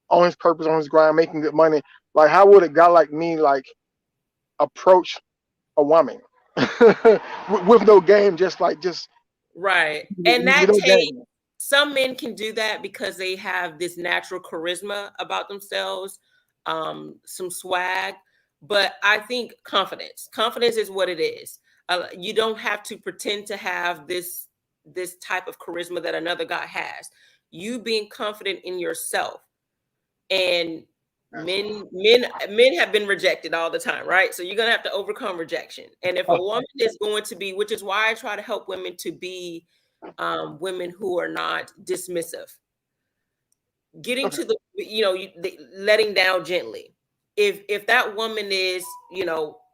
Speaker 2: on his purpose, on his grind, making good money. Like, how would a guy like me like approach a woman with no game, just
Speaker 1: Right. And
Speaker 2: with
Speaker 1: that
Speaker 2: no
Speaker 1: takes
Speaker 2: game?
Speaker 1: some men can do that because they have this natural charisma about themselves, some swag. But I think confidence is what it is. You don't have to pretend to have this type of charisma that another guy has. You being confident in yourself, and men have been rejected all the time, right? So you're gonna have to overcome rejection. And if a
Speaker 2: Oh,
Speaker 1: woman is going to be, which is why I try to help women to be women who are not dismissive, getting
Speaker 2: okay.
Speaker 1: to letting down gently. If that woman is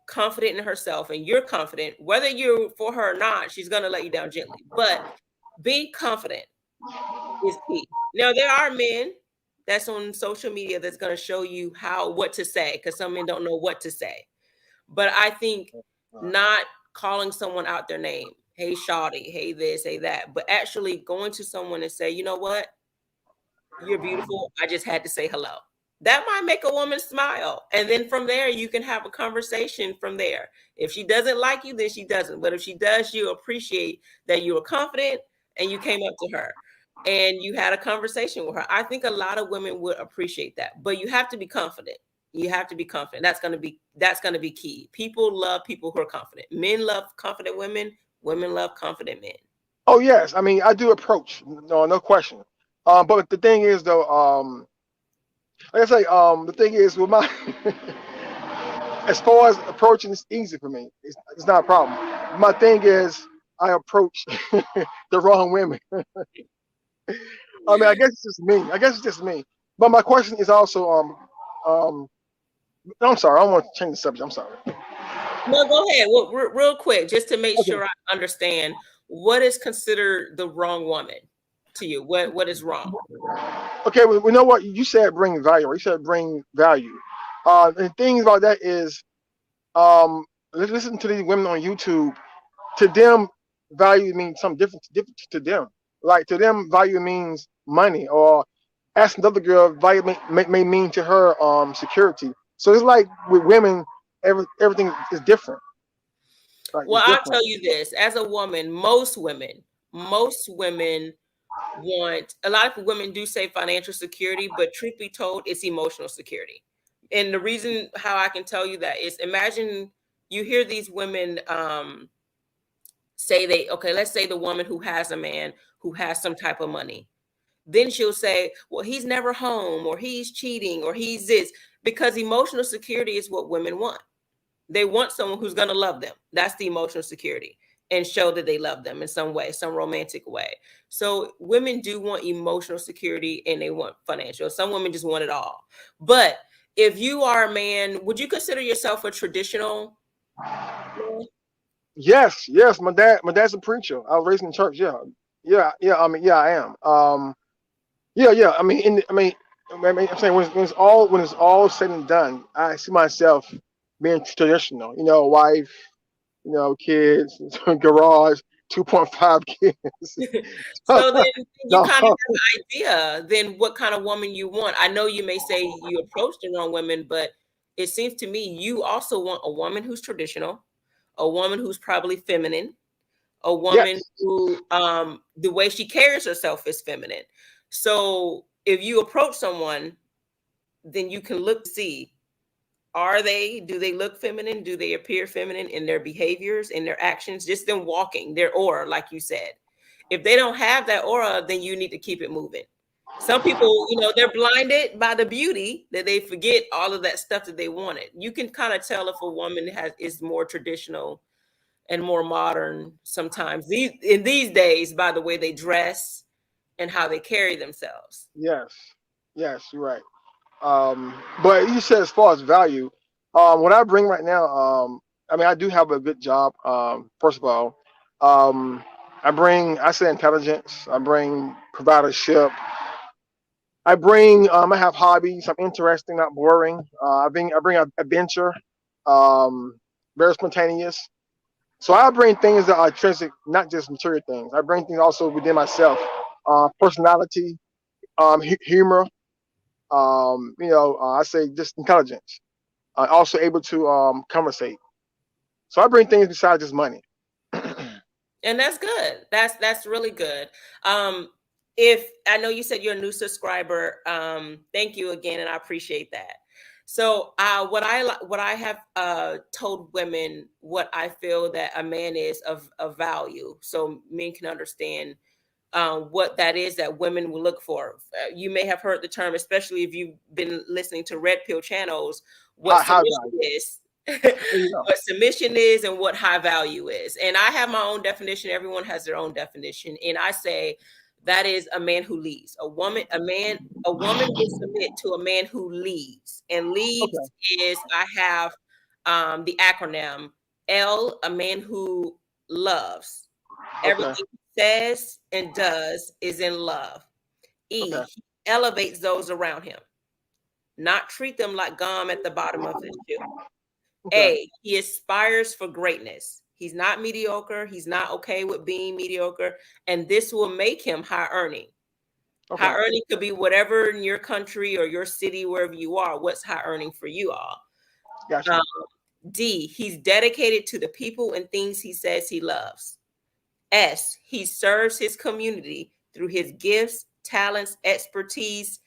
Speaker 1: confident in herself and you're confident, whether you're for her or not, she's gonna let you down gently. But being confident is key. Now there are men that's on social media that's going to show you what to say, because some men don't know what to say. But I think not calling someone out their name, hey shawty, hey this, hey that, but actually going to someone and say, you know what, you're beautiful. I just had to say hello. That might make a woman smile. And then from there, you can have a conversation from there. If she doesn't like you, then she doesn't. But if she does, you appreciate that you were confident and you came up to her and you had a conversation with her. I think a lot of women would appreciate that. But you have to be confident. You have to be confident. That's gonna be key. People love people who are confident. Men love confident women. Women love confident men.
Speaker 2: Oh yes, I mean I do approach, no question. But the thing is though, like I say, the thing is with my as far as approaching, it's easy for me. It's not a problem. My thing is I approach the wrong women. I mean, I guess it's just me. I guess it's just me. But my question is also, um, I'm sorry, I don't want to change the subject. I'm sorry.
Speaker 1: No, go ahead. Well, real quick, just to make
Speaker 2: Okay.
Speaker 1: sure I understand, what is considered the wrong woman to you? What is wrong?
Speaker 2: Okay. Well, you know what? You said bring value. Right? You said bring value. And the thing about that is, listen to these women on YouTube. To them, value means something different to them. Like to them, value means money, or ask another girl, value may mean to her security. So it's like with women, everything is different. Like
Speaker 1: Well,
Speaker 2: it's
Speaker 1: I'll
Speaker 2: different.
Speaker 1: tell you this: as a woman, most women want. A lot of women do say financial security, but truth be told, it's emotional security. And the reason how I can tell you that is, imagine you hear these women say okay, let's say the woman who has a man who has some type of money. Then she'll say, well, he's never home, or he's cheating, or he's this, because emotional security is what women want. They want someone who's going to love them. That's the emotional security, and show that they love them in some way, some romantic way. So women do want emotional security and they want financial. Some women just want it all. But if you are a man, would you consider yourself a traditional man?
Speaker 2: Yes, yes. My dad's a preacher. I was raised in church. Yeah, yeah. I mean, yeah, I am. Yeah, yeah. I'm saying when it's all said and done, I see myself being traditional. Wife, kids, garage, 2.5 kids.
Speaker 1: So then you
Speaker 2: No,
Speaker 1: kind of have an idea then what kind of woman you want. I know you may say you approach the wrong women, but it seems to me you also want a woman who's traditional, a woman who's probably feminine, a woman
Speaker 2: yes,
Speaker 1: who the way she carries herself is feminine. So if you approach someone, then you can look to see, do they look feminine? Do they appear feminine in their behaviors, in their actions, just them walking, their aura, like you said. If they don't have that aura, then you need to keep it moving. Some people, they're blinded by the beauty that they forget all of that stuff that they wanted. You can kind of tell if a woman is more traditional and more modern sometimes in these days by the way they dress and how they carry themselves.
Speaker 2: Yes, yes, you're right. But you said as far as value, what I bring right now, I mean, I do have a good job. First of all, um, I say intelligence. I bring providership. I have hobbies. I'm interesting, not boring. I bring adventure, um, very spontaneous. So I bring things that are intrinsic, not just material things. I bring things also within myself, personality, humor. I say just intelligence. Also able to conversate. So I bring things besides just money.
Speaker 1: And that's good. That's really good. um if I know you said you're a new subscriber, thank you again, and I appreciate that. So what I have told women, what I feel that a man is of value, so men can understand what that is that women will look for. You may have heard the term, especially if you've been listening to red pill channels, what
Speaker 2: High
Speaker 1: submission
Speaker 2: value.
Speaker 1: is,
Speaker 2: There you go.
Speaker 1: what submission is, and what high value is. And I have my own definition. Everyone has their own definition, and I say that is a man who leads. A woman will submit to a man who leads, and
Speaker 2: Okay.
Speaker 1: leads is, I have the acronym L, a man who loves.
Speaker 2: Okay.
Speaker 1: Everything he says and does is in love.
Speaker 2: Okay.
Speaker 1: E, he elevates those around him, not treat them like gum at the bottom of his shoe.
Speaker 2: Okay.
Speaker 1: A, he aspires for greatness. He's not mediocre. He's not okay with being mediocre. And this will make him high earning. High
Speaker 2: Okay.
Speaker 1: earning could be whatever in your country or your city, wherever you are. What's high earning for you all?
Speaker 2: Got
Speaker 1: Um,
Speaker 2: you.
Speaker 1: D, he's dedicated to the people and things he says he loves. S, he serves his community through his gifts, talents, expertise,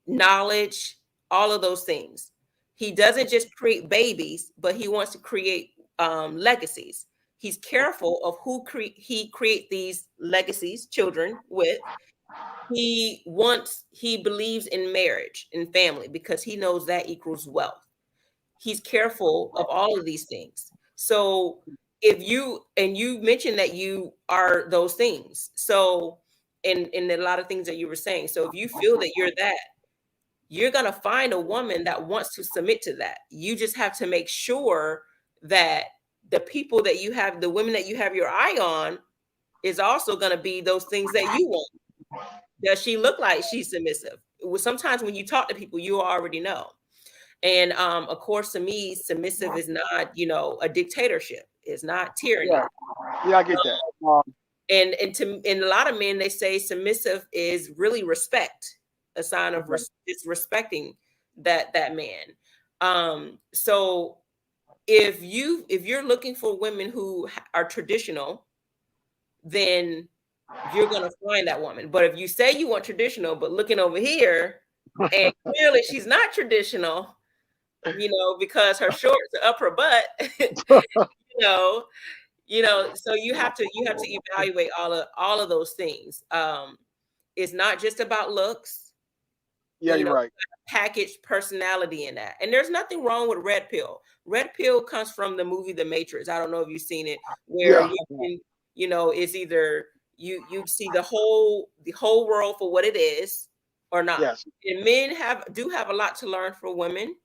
Speaker 1: knowledge, all of those things. He doesn't just create babies, but he wants to create legacies. He's careful of he create these legacies, children with. He believes in marriage and family because he knows that equals wealth. He's careful of all of these things. So if you mentioned that you are those things. So in a lot of things that you were saying. So if you feel that you're that, you're going to find a woman that wants to submit to that. You just have to make sure that the women that you have your eye on is also going to be those things that you want. Does she look like she's submissive? Well, sometimes when you talk to people, you already know. And of course, to me, submissive is not, a dictatorship. It's not
Speaker 2: Yeah.
Speaker 1: tyranny.
Speaker 2: Yeah, I get that.
Speaker 1: And a lot of men, they say submissive is really respect, a sign of
Speaker 2: Okay.
Speaker 1: just respecting that man. So if you're looking for women who are traditional, then you're gonna find that woman. But if you say you want traditional, but looking over here, and clearly she's not traditional, because her shorts are up her butt, know, so you have to evaluate all of those things. It's not just about looks,
Speaker 2: Yeah, you're right.
Speaker 1: packaged personality in that. And there's nothing wrong with red pill. Red pill comes from the movie The Matrix. I don't know if you've seen it, where
Speaker 2: Yeah.
Speaker 1: you can, it's either you see the whole world for what it is or not.
Speaker 2: Yes.
Speaker 1: And men do have a lot to learn from women,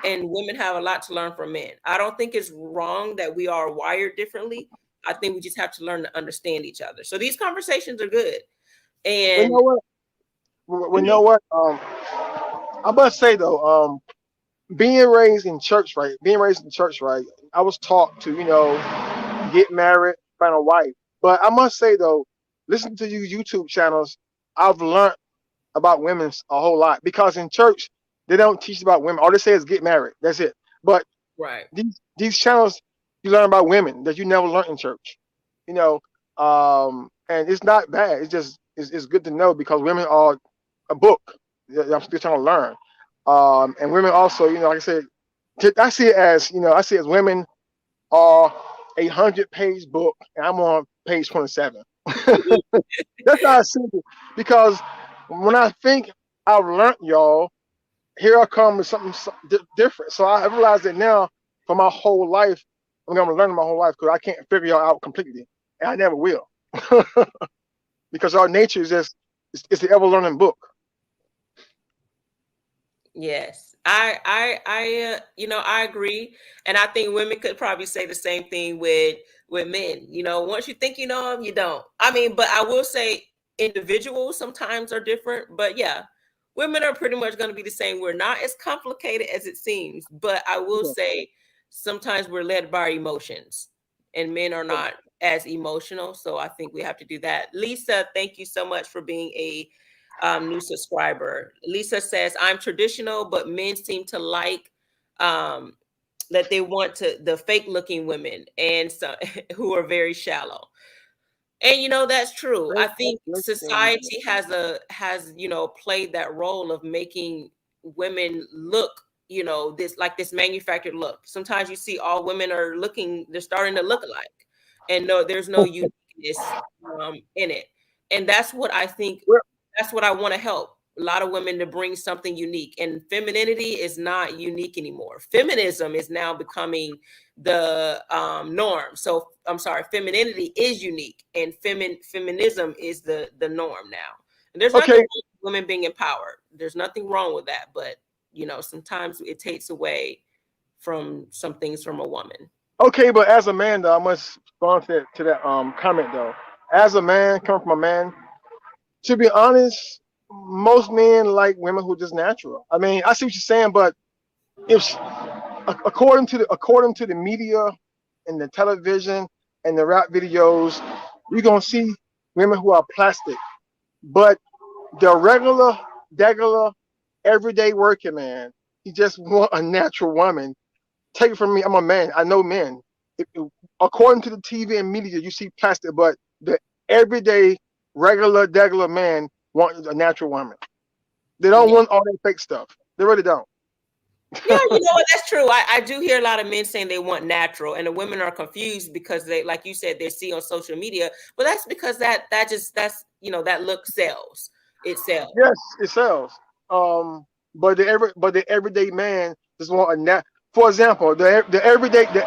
Speaker 1: and women have a lot to learn from men. I don't think it's wrong that we are wired differently. I think we just have to learn to understand each other. So these conversations are good.
Speaker 2: We
Speaker 1: And
Speaker 2: know what? We know what? I must say though, being raised in church, right? I was taught to, get married, find a wife. But I must say though, listen to you YouTube channels, I've learned about women a whole lot because in church they don't teach about women. All they say is get married. That's it. But
Speaker 1: right.
Speaker 2: these channels, you learn about women that you never learned in church. You know, and it's not bad. It's just it's good to know because women are a book. I'm still trying to learn. And women also, like I said, I see it as, I see it as women are 100-page book, and I'm on page 27. That's how I see it. Because when I think I've learned y'all, here I come with something different. So I realize that now for my whole life, I'm gonna learn my whole life because I can't figure y'all out completely, and I never will. Because our nature is just it's the ever learning book.
Speaker 1: Yes, I agree, and I think women could probably say the same thing with men. Once you think you know them, you don't. I mean, but I will say individuals sometimes are different. But yeah, women are pretty much going to be the same. We're not as complicated as it seems, but I will say sometimes we're led by our emotions, and men are not as emotional. So I think we have to do that. Lisa, thank you so much for being a new subscriber. Lisa says, I'm traditional, but men seem to like um, that they want to the fake looking women and so, who are very shallow. And that's true. I think society has played that role of making women look, this manufactured look. Sometimes you see all women are looking, they're starting to look alike. And no, there's no uniqueness in it. And that's what I think, that's what I want to help a lot of women to bring something unique. And femininity is not unique anymore. Feminism is now becoming the norm. So I'm sorry, femininity is unique, and feminism is the norm now. And there's nothing
Speaker 2: Okay,
Speaker 1: wrong with women being empowered. There's nothing wrong with that, but sometimes it takes away from some things from a woman.
Speaker 2: okay, but as a man though, I must respond to that comment though. As a man, coming from a man, to be honest, most men like women who are just natural. I mean, I see what you're saying, but if according to the media and the television and the rap videos, you're gonna see women who are plastic. But the regular, everyday working man, he just want a natural woman. Take it from me, I'm a man. I know men. According to the TV and media, you see plastic, but the everyday, regular man want a natural woman. They don't
Speaker 1: Yeah.
Speaker 2: want all that fake stuff. They really don't.
Speaker 1: Yeah, you know what? That's true. I do hear a lot of men saying they want natural, and the women are confused because they, like you said, they see on social media. But that's because that look sells. It sells.
Speaker 2: Yes, it sells. But the everyday man just want a nat. For example, the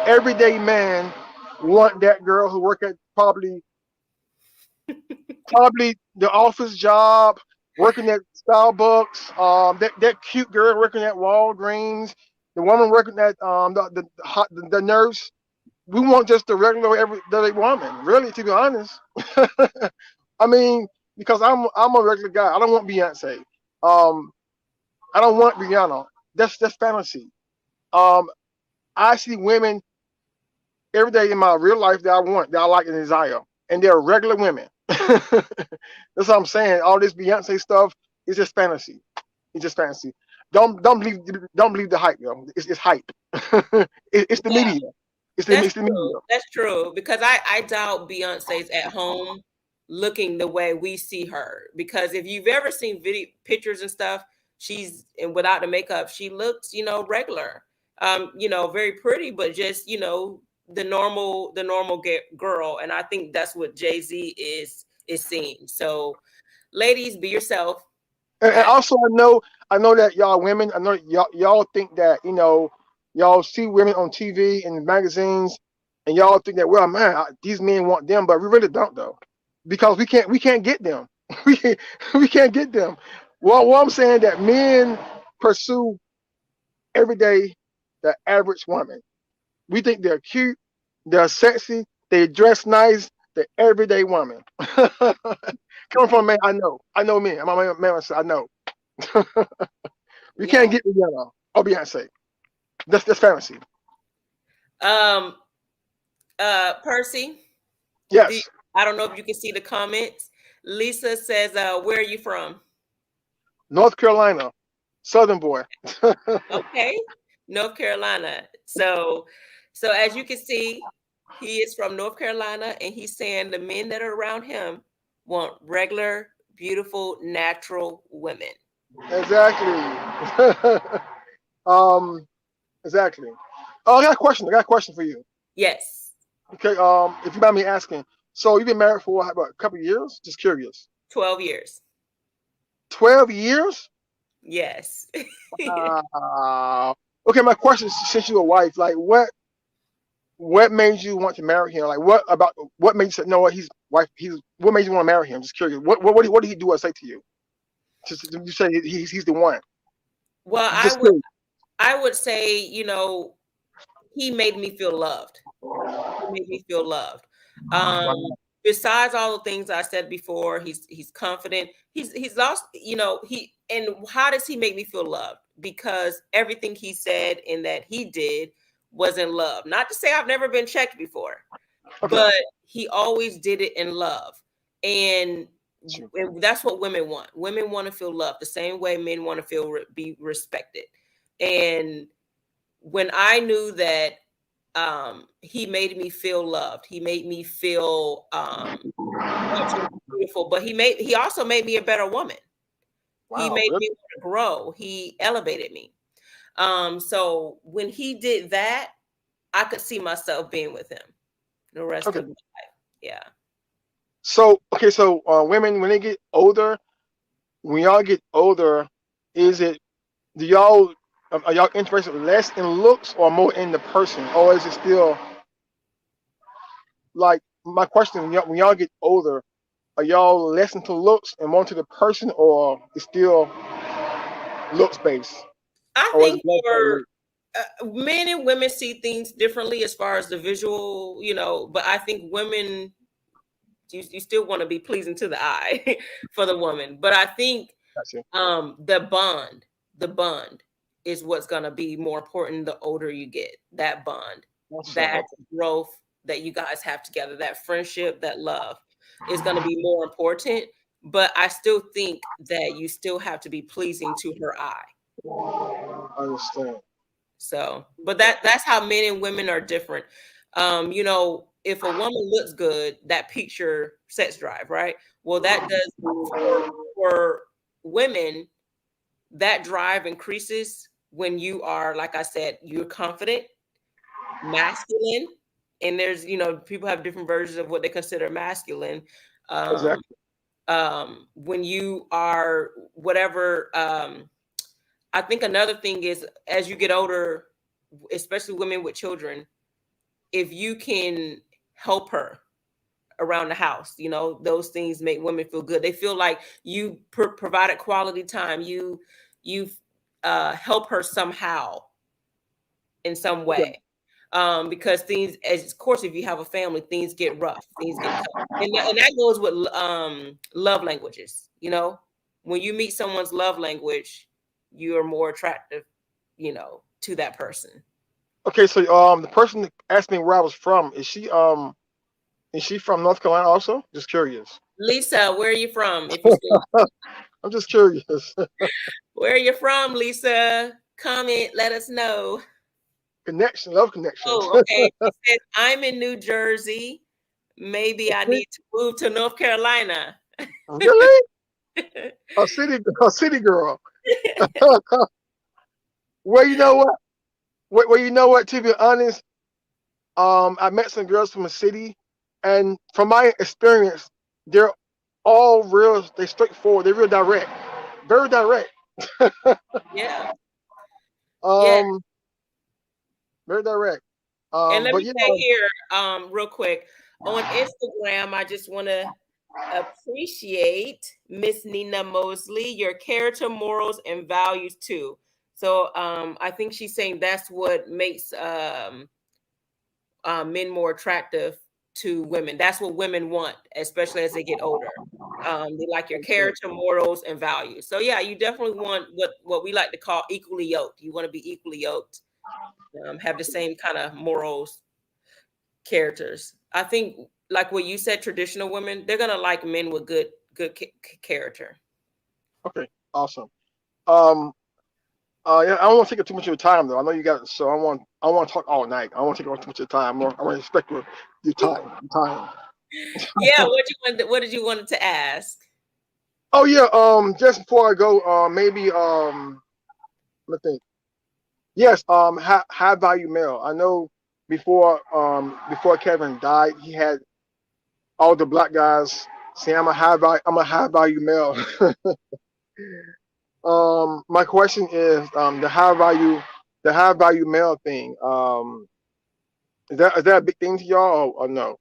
Speaker 2: everyday man want that girl who work at probably the office job, working at Starbucks. That cute girl working at Walgreens, the woman working at the nurse. We want just the regular everyday woman. Really, to be honest. I mean, because I'm a regular guy. I don't want Beyonce. Um, I don't want Rihanna. That's fantasy. Um, I see women every day in my real life that I want, that I like and desire, and they're regular women. That's what I'm saying. All this Beyonce stuff is just fantasy. It's just fantasy. Don't believe the hype, yo. It's hype. It's the
Speaker 1: Yeah,
Speaker 2: media.
Speaker 1: that's
Speaker 2: It's the media.
Speaker 1: true. That's true because I doubt Beyonce's at home looking the way we see her. Because if you've ever seen video pictures and stuff, she's and without the makeup, she looks regular. Very pretty, but just the normal girl. And I think that's what Jay-Z is seeing. So, ladies, be yourself.
Speaker 2: And
Speaker 1: I,
Speaker 2: also, I know that y'all women, I know y'all think that y'all see women on TV and magazines, and y'all think that, well, man, these men want them, but we really don't though, because we can't get them. We can't get them. Well, what I'm saying that men pursue every day the average woman. We think they're cute, they're sexy, they dress nice, the everyday woman. Coming from a man, I know men. I'm a man, I know. We
Speaker 1: yeah.
Speaker 2: can't get Rihanna or Beyonce. That's fantasy.
Speaker 1: Um. Percy. Do
Speaker 2: Yes,
Speaker 1: I don't know if you can see the comments. Lisa says, "Where are you from?"
Speaker 2: North Carolina, Southern boy.
Speaker 1: Okay, North Carolina. So as you can see, he is from North Carolina, and he's saying the men that are around him want regular, beautiful, natural women.
Speaker 2: Exactly. um, exactly. Oh, I got a question. I got a question for you.
Speaker 1: Yes,
Speaker 2: Okay. If you mind me asking, so you've been married for what, a couple of years? Just curious.
Speaker 1: 12 years.
Speaker 2: 12 years?
Speaker 1: Yes.
Speaker 2: Uh, okay. My question is, since you're a wife, like what made you want to marry him? Like what made you say no? He's wife. What made you want to marry him? Just curious. What did he do or say to you? Just you say he's the one.
Speaker 1: Well,
Speaker 2: Just curious.
Speaker 1: I would say, he made me feel loved. He made me feel loved. Um,
Speaker 2: Wow.
Speaker 1: besides all the things I said before, he's confident. He's lost, he and how does he make me feel loved? Because everything he said and that he did was in love. Not to say I've never been checked before,
Speaker 2: Okay.
Speaker 1: but he always did it in love. And
Speaker 2: Sure.
Speaker 1: that's what women want. Women want to feel loved the same way men want to feel be respected. And when I knew that he made me feel loved, he made me feel beautiful, but he also made me a better woman. He
Speaker 2: Wow.
Speaker 1: made
Speaker 2: Really?
Speaker 1: me want to grow. He elevated me. So when he did that, I could see myself being with him the rest
Speaker 2: Okay.
Speaker 1: of my life. Yeah.
Speaker 2: So okay. So women when they get older, when y'all get older, is it do y'all are y'all interested less in looks or more in the person, or is it still like my question when y'all get older, are y'all less into looks and more into the person, or it's still looks based,
Speaker 1: I
Speaker 2: or is it
Speaker 1: think
Speaker 2: less for
Speaker 1: for
Speaker 2: look?
Speaker 1: men and women see things differently as far as the visual, but I think women, you still want to be pleasing to the eye for the woman. But I think
Speaker 2: Gotcha.
Speaker 1: the bond is what's going to be more important the older you get. That bond,
Speaker 2: Gotcha.
Speaker 1: that
Speaker 2: Okay.
Speaker 1: growth that you guys have together, that friendship, that love is going to be more important. But I still think that you still have to be pleasing to her eye.
Speaker 2: I understand.
Speaker 1: So, but that's how men and women are different. If a woman looks good, that piques your sex drive, right? Well, that does for women, that drive increases when you are, like I said, you're confident, masculine, and there's, people have different versions of what they consider masculine. Um,
Speaker 2: Exactly.
Speaker 1: when you are whatever, I think another thing is as you get older, especially women with children, if you can help her around the house, those things make women feel good. They feel like you provided quality time. You help her somehow in some
Speaker 2: Okay.
Speaker 1: way. Because things, as of course, if you have a family, things get rough, things get tough, and that goes with love languages. When you meet someone's love language, you are more attractive, to that person.
Speaker 2: Okay. So the person that asked me where I was from is she from North Carolina also? Just curious.
Speaker 1: Lisa, where are you from? If you still,
Speaker 2: I'm just curious.
Speaker 1: where are you from, Lisa? Comment, let us know.
Speaker 2: Connection, love connections.
Speaker 1: Oh, okay. She said, I'm in New Jersey. Maybe I need to move to North Carolina.
Speaker 2: Really? A city girl. Well, you know what? Well, you know what? To be honest, I met some girls from a city, and from my experience, they're all real. They straightforward. They're real direct, very direct.
Speaker 1: Yeah. Yeah.
Speaker 2: um, very direct.
Speaker 1: And let
Speaker 2: But
Speaker 1: me
Speaker 2: yeah,
Speaker 1: say here, real quick, on Instagram, I just want to appreciate Miss Nina Mosley, your character, morals, and values too. So I think she's saying that's what makes men more attractive to women. That's what women want, especially as they get older. They like your character, morals, and values. So yeah, you definitely want what we like to call equally yoked. You want to be equally yoked, have the same kind of morals, characters. I think, like what you said, traditional women, they're gonna like men with good character.
Speaker 2: okay, awesome. Um, yeah, I don't want to take up too much of your time though. I know you got so I want to talk all night. I don't want to take up too much of your time. I want to respect your time. Your time.
Speaker 1: Yeah, what did you want to ask?
Speaker 2: Oh yeah. Just before I go, maybe let me think. Yes. High value male. I know before Kevin died, he had all the black guys saying I'm a high value male. My question is the high value male thing. Is that a big thing to y'all or no?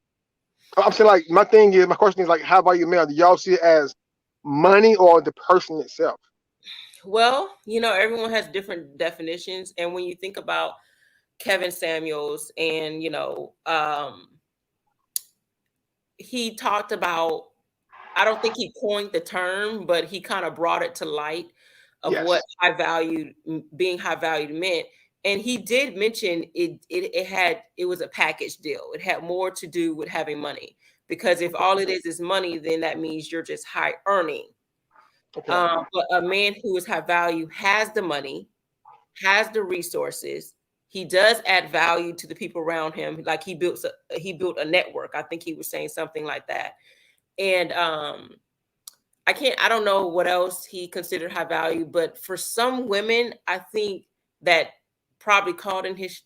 Speaker 2: I'm saying like my question is like high value male. Do y'all see it as money or the person itself?
Speaker 1: Well, everyone has different definitions, and when you think about Kevin Samuels, and he talked about, I don't think he coined the term, but he kind of brought it to light of what
Speaker 2: Yes.
Speaker 1: being high valued meant. And he did mention it was a package deal. It had more to do with having money, because if all it is money, then that means you're just high earning.
Speaker 2: Okay.
Speaker 1: But a man who is high value has the money, has the resources. He does add value to the people around him. Like he built a network. I think he was saying something like that. And I don't know what else he considered high value, but for some women, I think that probably called in his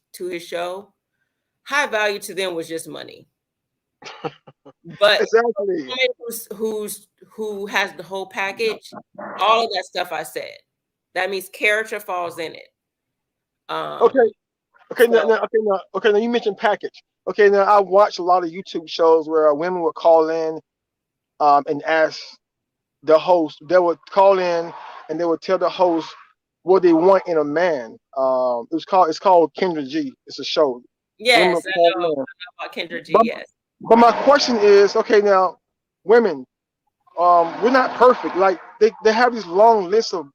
Speaker 1: show, high value to them was just money. But
Speaker 2: Exactly.
Speaker 1: woman who has the whole package, all of that stuff I said, that means character falls in it.
Speaker 2: Okay.
Speaker 1: Um,
Speaker 2: Okay.
Speaker 1: so
Speaker 2: Now you mentioned package. Okay. Now I watch a lot of YouTube shows where women would call in and ask the host. They would call in and they would tell the host what they want in a man. It's called Kendra G. It's a show. Women
Speaker 1: yes,
Speaker 2: would call
Speaker 1: I know
Speaker 2: in.
Speaker 1: about Kendra G.
Speaker 2: But,
Speaker 1: Yes,
Speaker 2: but my question is, okay, now women, we're not perfect. Like they have this long list of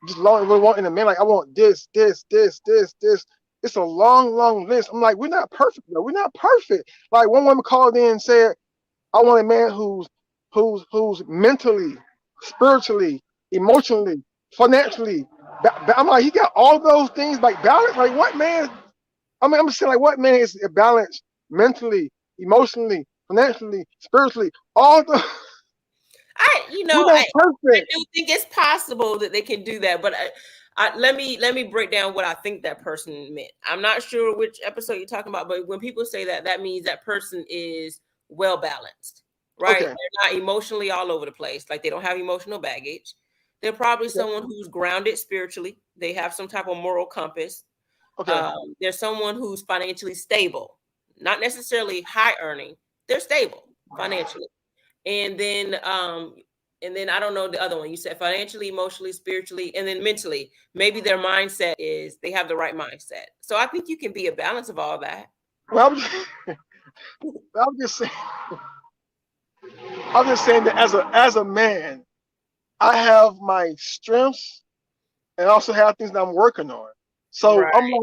Speaker 2: just long we want in a man. Like I want this, this, this, this, this. It's a long, long list. I'm like, we're not perfect. Though. We're not perfect. Like one woman called in and said, I want a man who's mentally, spiritually, emotionally, financially. I'm like, he got all those things like balance. Like what man? I mean, I'm saying like what man is balanced mentally, emotionally, financially, spiritually, all the
Speaker 1: I you
Speaker 2: we're
Speaker 1: know
Speaker 2: not
Speaker 1: I
Speaker 2: perfect.
Speaker 1: do think it's possible that they can do that, but let me break down what I think that person meant. I'm not sure which episode you're talking about, but when people say that, that means that person is well balanced, right?
Speaker 2: Okay.
Speaker 1: They're not emotionally all over the place, like they don't have emotional baggage. They're probably
Speaker 2: Okay.
Speaker 1: someone who's grounded spiritually. They have some type of moral compass.
Speaker 2: Okay.
Speaker 1: There's someone who's financially stable, not necessarily high earning. They're stable financially. And then I don't know the other one. You said financially, emotionally, spiritually, and then mentally. Maybe their mindset is they have the right mindset. So I think you can be a balance of all that.
Speaker 2: Well, I'm just saying. I'm just saying that as a man, I have my strengths and also have things that I'm working on. So I'm
Speaker 1: Right.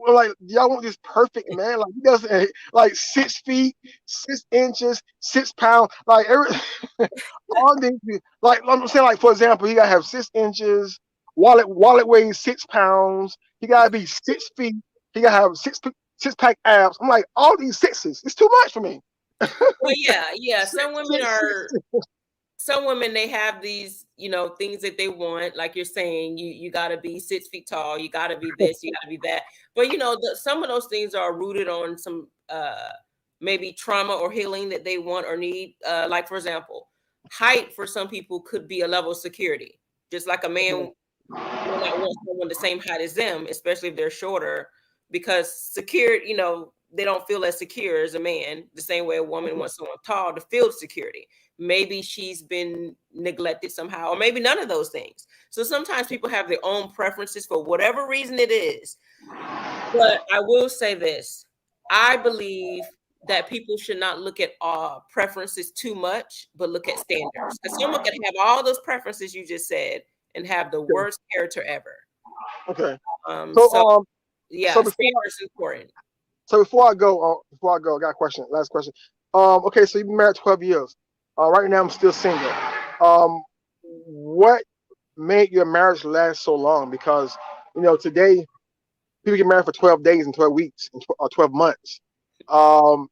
Speaker 2: like, do y'all want this perfect man? Like he doesn't like 6 feet, 6 inches, 6 pounds, like every all these like I'm saying like for example, he gotta have 6 inches, wallet weighs 6 pounds, he gotta be 6 feet, he gotta have six pack abs. I'm like, all these sixes, it's too much for me.
Speaker 1: Well, yeah, yeah.
Speaker 2: Six, six, six.
Speaker 1: Some women, they have these, things that they want. Like you're saying, you got to be 6 feet tall. You got to be this. You got to be that. But some of those things are rooted on some maybe trauma or healing that they want or need. Like for example, height for some people could be a level of security. Just like a man will not want someone the same height as them, especially if they're shorter, because they don't feel as secure as a man, the same way a woman
Speaker 2: Okay.
Speaker 1: wants someone tall to feel security. Maybe she's been neglected somehow, or maybe none of those things. So sometimes people have their own preferences for whatever reason it is. But I will say this: I believe that people should not look at preferences too much, but look at standards. Because someone can have all those preferences you just said and have the
Speaker 2: Okay.
Speaker 1: worst character ever.
Speaker 2: Okay. So
Speaker 1: So
Speaker 2: so
Speaker 1: yeah,
Speaker 2: before
Speaker 1: standards is important.
Speaker 2: before I go, I got a question. Last question. Okay, so you've been married 12 years. Right now I'm still single. What made your marriage last so long? Because today people get married for 12 days and 12 weeks or 12 months. Um,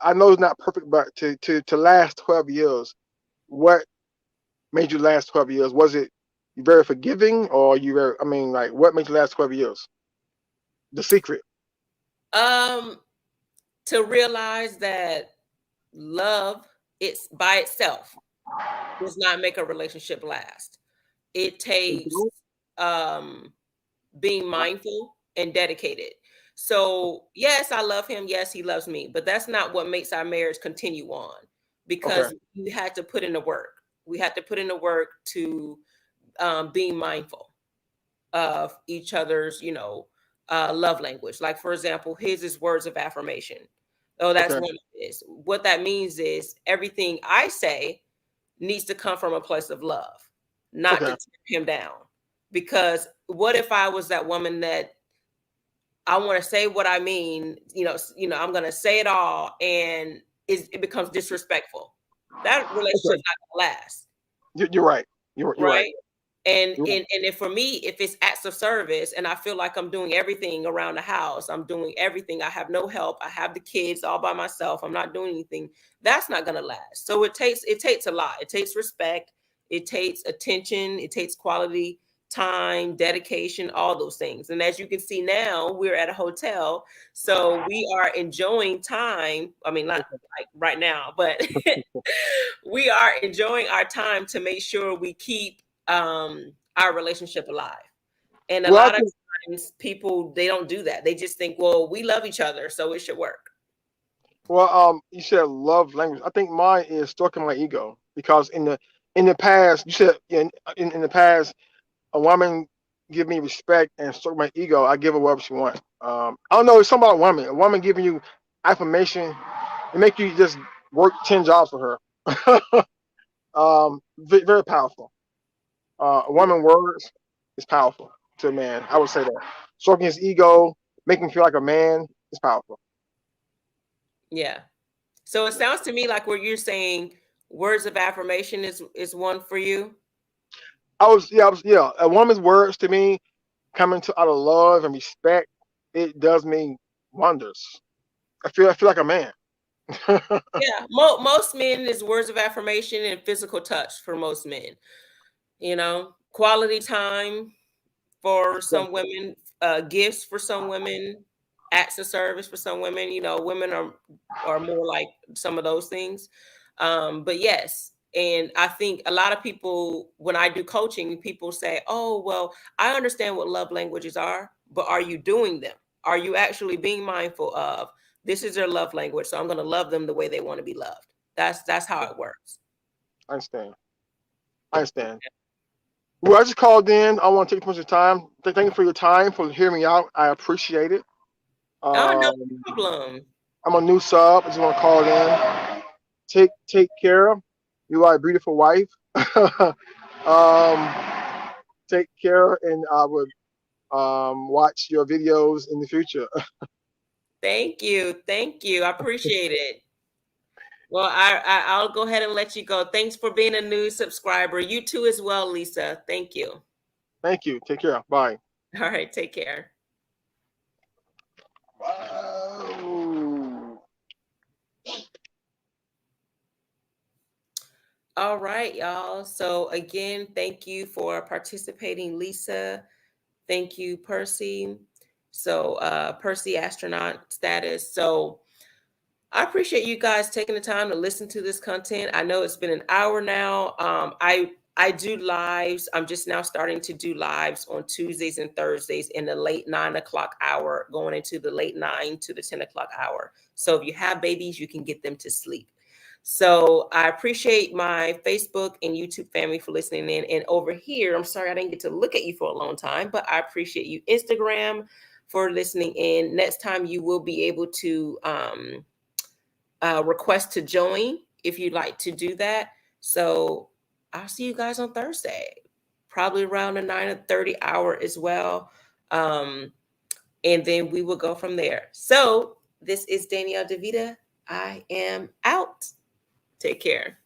Speaker 2: I know it's not perfect, but to last 12 years, what made you last 12 years? Was it you very forgiving, or you very? I mean, like, what made you last 12 years? The secret.
Speaker 1: Um, to realize that love, it's by itself, does not make a relationship last. It takes um being mindful and dedicated. So, yes, I love him. Yes, he loves me. But that's not what makes our marriage continue on,
Speaker 2: Okay.
Speaker 1: because we had to put in the work. We had to put in the work to being mindful of each other's, love language. Like, for example, his is words of affirmation. Oh, that's
Speaker 2: Okay.
Speaker 1: one of his. What that means is everything I say needs to come from a place of love, not to
Speaker 2: Okay.
Speaker 1: tear him down. Because what if I was that woman that I want to say what I mean, I'm going to say it all, and it becomes disrespectful. That
Speaker 2: Okay.
Speaker 1: relationship's not going to last,
Speaker 2: You're right. You're right.
Speaker 1: right? And
Speaker 2: You're right.
Speaker 1: and if for me, if it's acts of service and I feel like I'm doing everything around the house, I'm doing everything. I have no help. I have the kids all by myself. I'm not doing anything. That's not gonna last. So it takes a lot. It takes respect. It takes attention. It takes quality time, dedication, all those things. And as you can see now, we're at a hotel, so we are enjoying time. I mean, not like right now, but we are enjoying our time to make sure we keep our relationship alive. And a
Speaker 2: Well, I
Speaker 1: lot of
Speaker 2: think.
Speaker 1: times people, they don't do that. They just think, well, we love each other, so it should work.
Speaker 2: Well, you said love language. I think mine is stroking my ego because in the past, you said in the past, a woman give me respect and stroke my ego. I give her whatever she wants. I don't know. It's something about a woman. A woman giving you affirmation, it make you just work 10 jobs for her. Very powerful. A woman words is powerful to a man. I would say that stroking his ego, making him feel like a man is powerful.
Speaker 1: Yeah. So it sounds to me like what you're saying, words of affirmation is one for you.
Speaker 2: Yeah. A woman's words to me, coming to out of love and respect, it does me wonders. I feel like a man.
Speaker 1: Yeah. Most men is words of affirmation and physical touch for most men. Quality time for some women, gifts for some women, acts of service for some women. Women are more like some of those things. But yes, and I think a lot of people, when I do coaching, people say, "Oh, well, I understand what love languages are, but are you doing them? Are you actually being mindful of this is their love language, so I'm going to love them the way they want to be loved?" That's how it works.
Speaker 2: I understand. I understand. Well, I just called in. I want to take too much of your time. Thank you for your time, for hearing me out. I appreciate it.
Speaker 1: Oh, no
Speaker 2: Um,
Speaker 1: problem.
Speaker 2: I'm a new sub. I just want to call in. Take care. You are a beautiful wife. um, take care, and I would watch your videos in the future.
Speaker 1: Thank you. Thank you. I appreciate it. Well, I'll go ahead and let you go. Thanks for being a new subscriber. You too as well, Lisa. Thank you.
Speaker 2: Thank you. Take care. Bye.
Speaker 1: All right, take care.
Speaker 2: Wow.
Speaker 1: All right, y'all. So again, thank you for participating, Lisa. Thank you, Percy. So Percy astronaut status. So I appreciate you guys taking the time to listen to this content. I know it's been an hour now. I do lives. I'm just now starting to do lives on Tuesdays and Thursdays in the late 9 o'clock hour, going into the late 9 to the 10 o'clock hour. So if you have babies, you can get them to sleep. So I appreciate my Facebook and YouTube family for listening in. And over here, I'm sorry I didn't get to look at you for a long time, but I appreciate you, Instagram, for listening in. Next time you will be able to request to join if you'd like to do that. So I'll see you guys on Thursday, probably around the 9:30 hour as well. And then we will go from there. So this is Danielle DeVita. I am out. Take care.